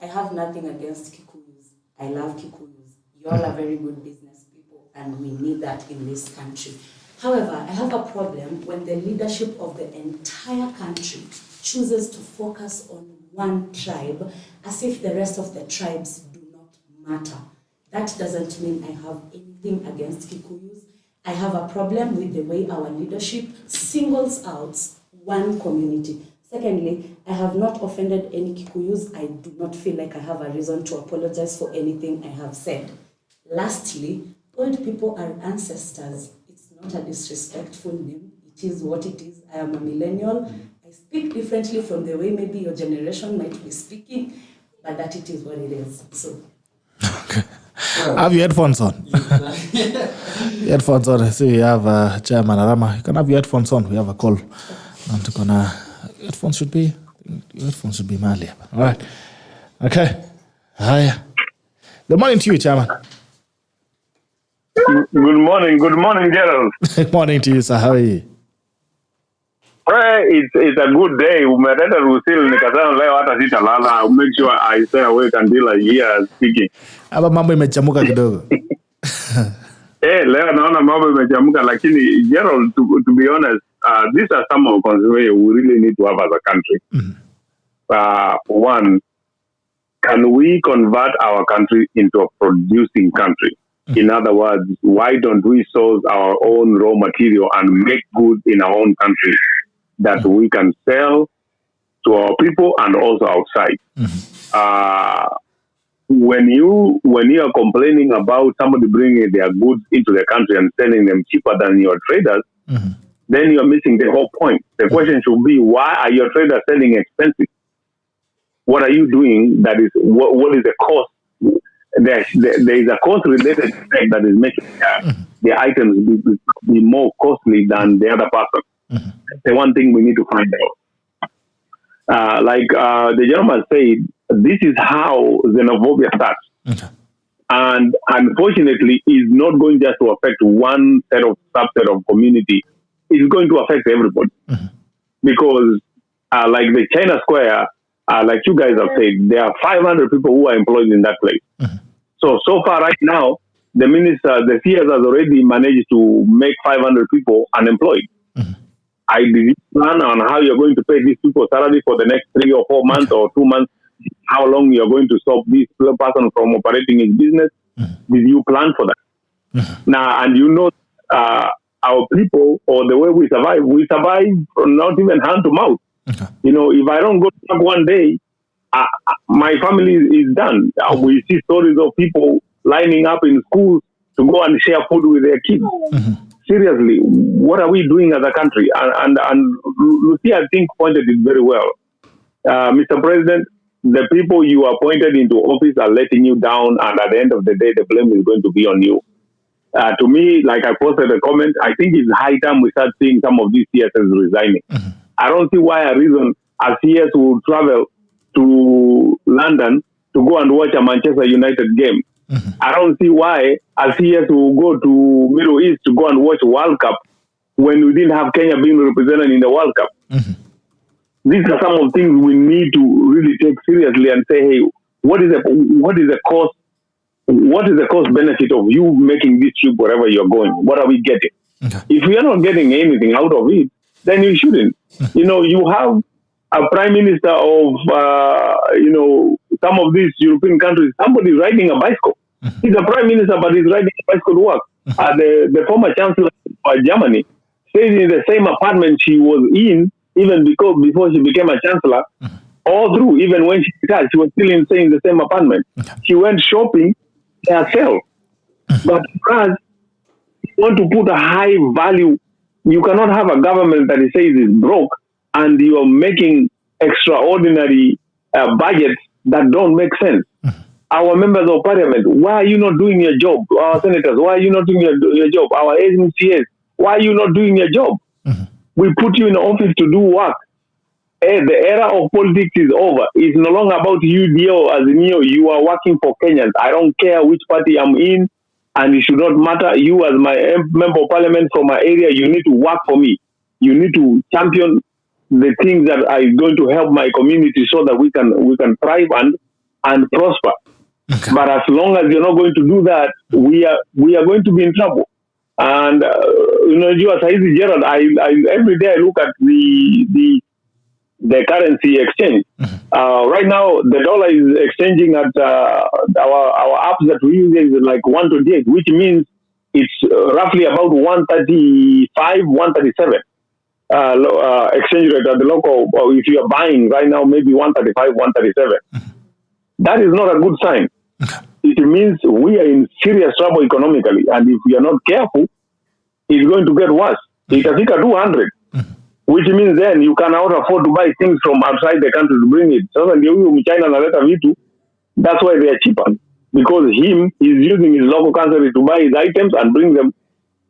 I have nothing against Kikuyus. I love Kikuyus. You all are very good business people, and we need that in this country. However, I have a problem when the leadership of the entire country chooses to focus on one tribe as if the rest of the tribes do not matter. That doesn't mean I have anything against Kikuyus. I have a problem with the way our leadership singles out one community. Secondly, I have not offended any Kikuyus. I do not feel like I have a reason to apologize for anything I have said. Lastly, old people are ancestors. It's not a disrespectful name. It is what it is. I am a millennial. I speak differently from the way maybe your generation might be speaking, but that it is what it is. So. Okay. Have your headphones on? Headphones on. I see we have Chairman Arama. You can have your headphones on. We have a call. And headphones should be Mali. All right. Okay. Hi. Good morning to you, Chairman. Good morning, Gerald. Good morning to you, sir. How are you? It's a good day. Umeleta Lucille nikasema leo hata sitalala. I'll make sure I stay awake until I hear speaking. Hapa mambo imechamuka kidogo. Leo naona mambo imechamuka, lakini Gerald, to be honest, these are some of the concerns we really need to have as a country. One, can we convert our country into a producing country? In other words, why don't we source our own raw material and make goods in our own country that we can sell to our people and also outside? When you are complaining about somebody bringing their goods into the country and selling them cheaper than your traders, then you're missing the whole point. The question should be, why are your traders selling expensive? What are you doing that is, what is the cost? There is a cost-related effect that is making the items be more costly than the other person. That's the one thing we need to find out. Like the gentleman said, this is how xenophobia starts. And unfortunately, it's not going just to affect one subset of community. It's going to affect everybody. Because like the China Square, like you guys have said, there are 500 people who are employed in that place. So far right now, the CS has already managed to make 500 people unemployed. I did plan on how you're going to pay these people salary for the next 3 or 4 months or 2 months, how long you're going to stop this person from operating his business. Did you plan for that? Now, and you know, our people, or the way we survive from not even hand to mouth. You know, if I don't go to work one day, my family is done. We see stories of people lining up in schools to go and share food with their kids. Seriously, what are we doing as a country? And Lucia, I think, pointed it very well. Mr. President, the people you appointed into office are letting you down, and at the end of the day, the blame is going to be on you. To me, like I posted a comment, I think it's high time we start seeing some of these CSs resigning. I don't see why a reason a CS will travel to London to go and watch a Manchester United game. I don't see why a CS will go to Middle East to go and watch World Cup when we didn't have Kenya being represented in the World Cup. These are some of the things we need to really take seriously and say, hey, what is the cost? What is the cost benefit of you making this trip wherever you're going? What are we getting? If we are not getting anything out of it, then you shouldn't. You know, you have a prime minister of, some of these European countries, somebody riding a bicycle. He's a prime minister, but he's riding a bicycle to work. The former chancellor of Germany stays in the same apartment she was in, even before she became a chancellor, all through, even when she retired, she was still staying in the same apartment. She went shopping herself. But for us, you want to put a high value. You cannot have a government that says is broke and you are making extraordinary budgets that don't make sense. Our members of parliament, why are you not doing your job? Our senators, why are you not doing your job? Our MCAs, why are you not doing your job? We put you in the office to do work. The era of politics is over. It's no longer about you, dear, as Neo. You are working for Kenyans. I don't care which party I'm in, and it should not matter. You, as my member of parliament from my area, you need to work for me. You need to champion the things that are going to help my community so that we can thrive and prosper. Okay. But as long as you're not going to do that, we are going to be in trouble. And you as Gerald, I every day I look at the currency exchange. Right now, the dollar is exchanging at our apps that we use is like 128, which means it's roughly about 135, 137 exchange rate at the local. If you are buying right now, maybe 135, 137. That is not a good sign. It means we are in serious trouble economically, and if we are not careful, it's going to get worse. It has hit 200. Which means then you cannot afford to buy things from outside the country to bring it. So when you China that's why they are cheaper. Because he's using his local currency to buy his items and bring them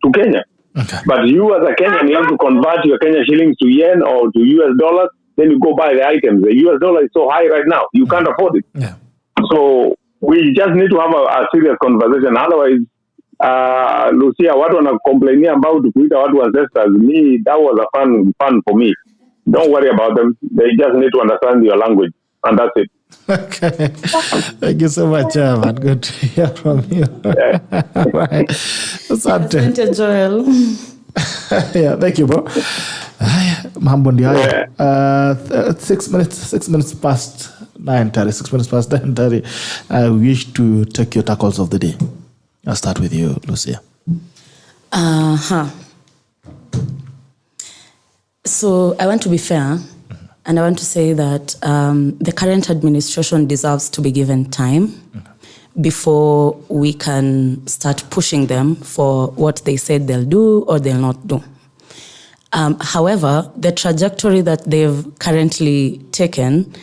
to Kenya. Okay. But you as a Kenyan, you have to convert your Kenya shillings to yen or to US dollars, then you go buy the items. The US dollar is so high right now, you can't afford it. Yeah. So we just need to have a serious conversation. Otherwise, Lucia, what wanna complain about kuita watu ancestors? Me, that was a fun for me. Don't worry about them. They just need to understand your language, and that's it. Okay. Thank you so much, man. Good to hear from you. Right. Asante. Asante, Joel. Yeah, thank you, bro. Mambo ndio haya. 6 minutes past 9:30. 6 minutes past 9:30. I wish to take your tackles of the day. I'll start with you, Lucia. So I want to be fair, and I want to say that the current administration deserves to be given time before we can start pushing them for what they said they'll do or they'll not do. However, the trajectory that they've currently taken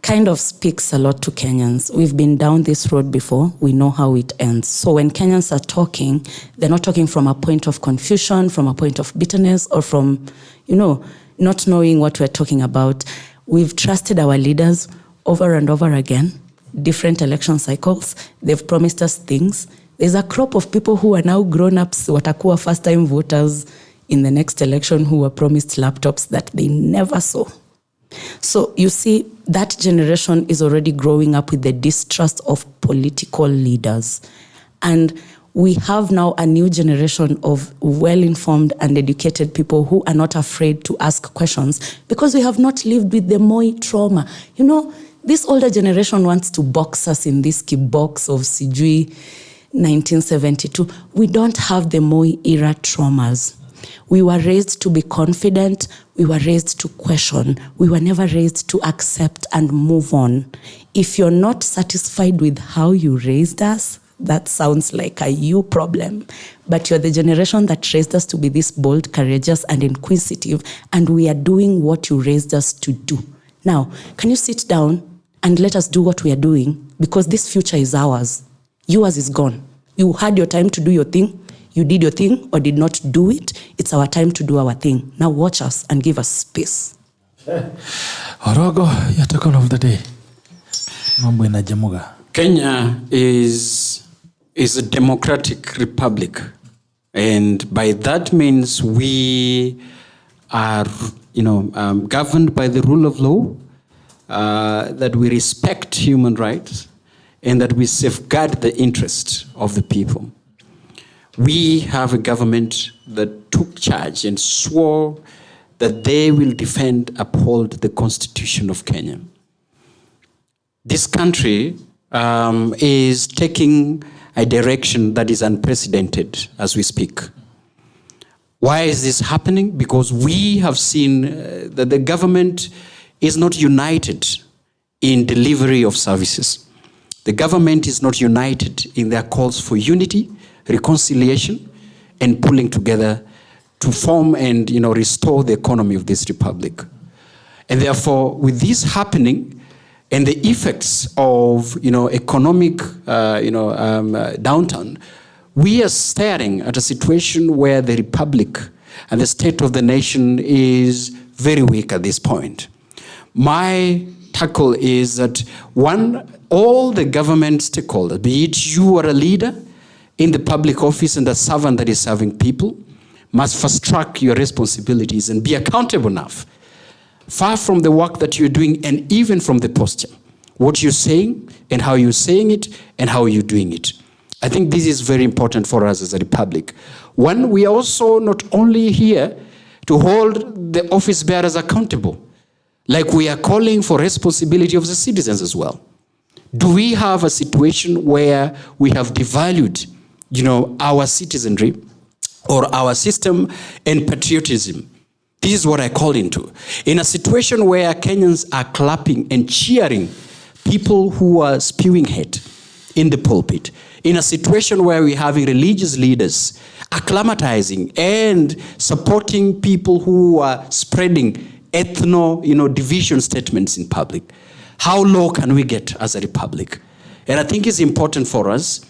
kind of speaks a lot to Kenyans. We've been down this road before. We know how it ends. So when Kenyans are talking, they're not talking from a point of confusion, from a point of bitterness, or from, not knowing what we're talking about. We've trusted our leaders over and over again, different election cycles. They've promised us things. There's a crop of people who are now grown-ups, watakuwa first-time voters in the next election, who were promised laptops that they never saw. So you see, that generation is already growing up with the distrust of political leaders. And we have now a new generation of well-informed and educated people who are not afraid to ask questions because we have not lived with the Moi trauma. This older generation wants to box us in this box of Sijui 1972. We don't have the Moi era traumas. We were raised to be confident. We were raised to question. We were never raised to accept and move on. If you're not satisfied with how you raised us, that sounds like a you problem. But you're the generation that raised us to be this bold, courageous, and inquisitive, and we are doing what you raised us to do. Now, can you sit down and let us do what we are doing? Because this future is ours. Yours is gone. You had your time to do your thing. You did your thing or did not do it. It's our time to do our thing. Now watch us and give us space. Orogo, your tackle of the day. Mambo inajamuga. Kenya is a democratic republic. And by that means we are, governed by the rule of law, that we respect human rights, and that we safeguard the interests of the people. We have a government that took charge and swore that they will defend, uphold the Constitution of Kenya. This country is taking a direction that is unprecedented as we speak. Why is this happening? Because we have seen that the government is not united in delivery of services. The government is not united in their calls for unity, reconciliation, and pulling together to form and restore the economy of this republic. And therefore, with this happening and the effects of economic downturn, we are staring at a situation where the republic and the state of the nation is very weak at this point. My tackle is that all the government stakeholders, be it you are a leader in the public office and a servant that is serving people, must fast track your responsibilities and be accountable enough far from the work that you're doing, and even from the posture, what you're saying and how you're saying it and how you're doing it. I think this is very important for us as a republic. One, we are also not only here to hold the office bearers accountable, like we are calling for responsibility of the citizens as well. Do we have a situation where we have devalued, our citizenry or our system and patriotism? This is what I call into. In a situation where Kenyans are clapping and cheering people who are spewing hate in the pulpit, in a situation where we're having religious leaders acclimatizing and supporting people who are spreading division statements in public, how low can we get as a republic? And I think it's important for us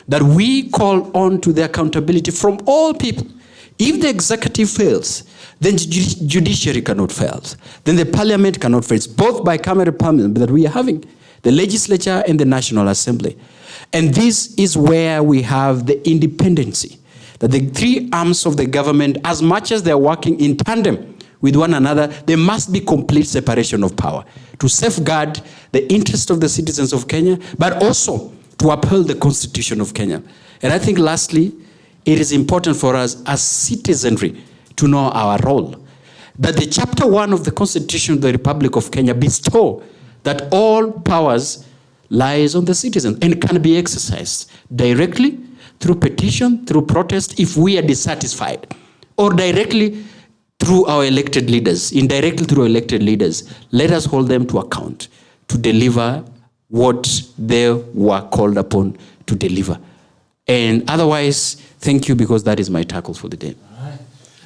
that we call on to the accountability from all people. If the executive fails, then judiciary cannot fail. Then the parliament cannot fail. It's both bicameral parliament that we are having, the legislature and the National Assembly. And this is where we have the independency, that the three arms of the government, as much as they're working in tandem with one another, there must be complete separation of power to safeguard the interest of the citizens of Kenya, but also to uphold the Constitution of Kenya. And I think lastly, it is important for us as citizenry to know our role. That the chapter 1 of the Constitution of the Republic of Kenya bestow that all powers lies on the citizens and can be exercised directly through petition, through protest if we are dissatisfied, or directly through our elected leaders, indirectly through elected leaders. Let us hold them to account to deliver what they were called upon to deliver. And otherwise, thank you, because that is my tackle for the day.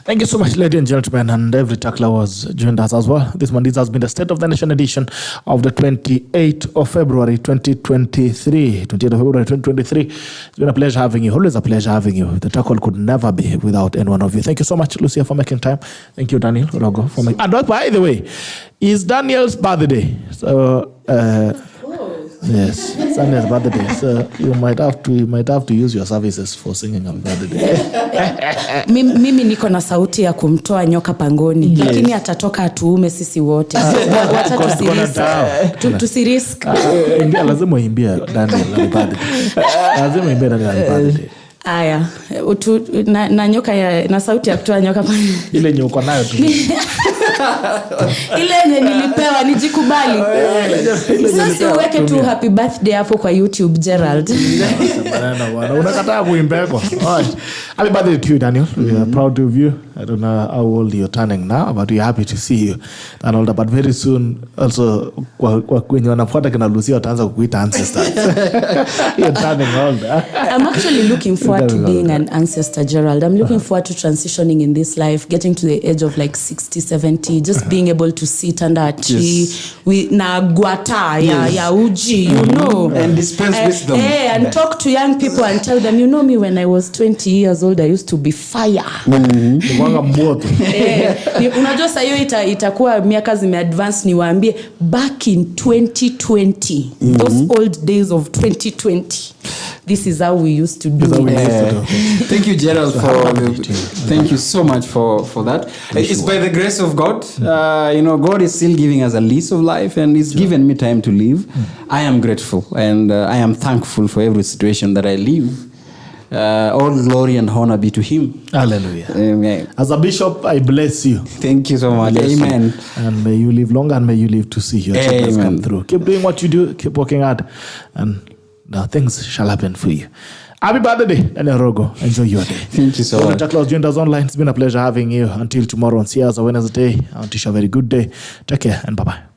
Thank you so much, ladies and gentlemen, and every tackler was joined us as well. This has been the State of the Nation edition of the 28th of February 2023. 28th of February 2023. It's been a pleasure having you. Always a pleasure having you. The tackle could never be without any one of you. Thank you so much, Lucia, for making time. Thank you, Daniel, Orogo, for making. And by the way, it's Daniel's birthday. So. Yes, it's Daniel's birthday, so you might have to use your services for singing happy birthday. Mimi niko na sauti ya kumtoa nyoka pangoni, lakini atatoka atuume sisi wote. Wacha tusirisk. Imbia lazima uimbie Daniel happy birthday. Lazima uimbie Daniel happy birthday. Aya, na nyoka na sauti ya kutoa nyoka pangoni. Ile nyoka nayo tu. Ile yenye nilipewa nijikubali. Sasa uweke tu happy birthday hapo kwa YouTube, Gerald. Unakataa kuimbeko. Happy birthday to you, Daniel. We are proud of you. I don't know how old you're turning now, but we're happy to see you and all that. But very soon, also, kwenye wanafuata kina Lucia wataanza kukuita ancestor. You're turning older. I'm actually looking forward to being an ancestor, Gerald. I'm looking forward to transitioning in this life, getting to the age of like 60, 70, just being able to sit under a tree with na guata ya uji, and dispense wisdom. And talk to young people and tell them, me when I was 20 years old, I used to be fire. Unajua sasa hiyo itakuwa miaka zimeadvance, niwaambie back in 2020, those old days of 2020, this is how we used to do it. Thank you, Gerald, thank you so much for that. It's by the grace of God. God is still giving us a lease of life, and He's given me time to live. I am grateful, and I am thankful for every situation that I live. All glory and honor be to Him. Hallelujah. Amen. As a bishop, I bless you. Thank you so much. Amen. You. And may you live long, and may you live to see your children come through. Keep doing what you do. Keep working hard, and things shall happen for you. Happy birthday, Daniel Orogo. Enjoy your day. Thank you so much. Jack Claus joined us online. It's been a pleasure having you. Until tomorrow on See Us on Wednesday. I wish you a very good day. Take care and bye-bye.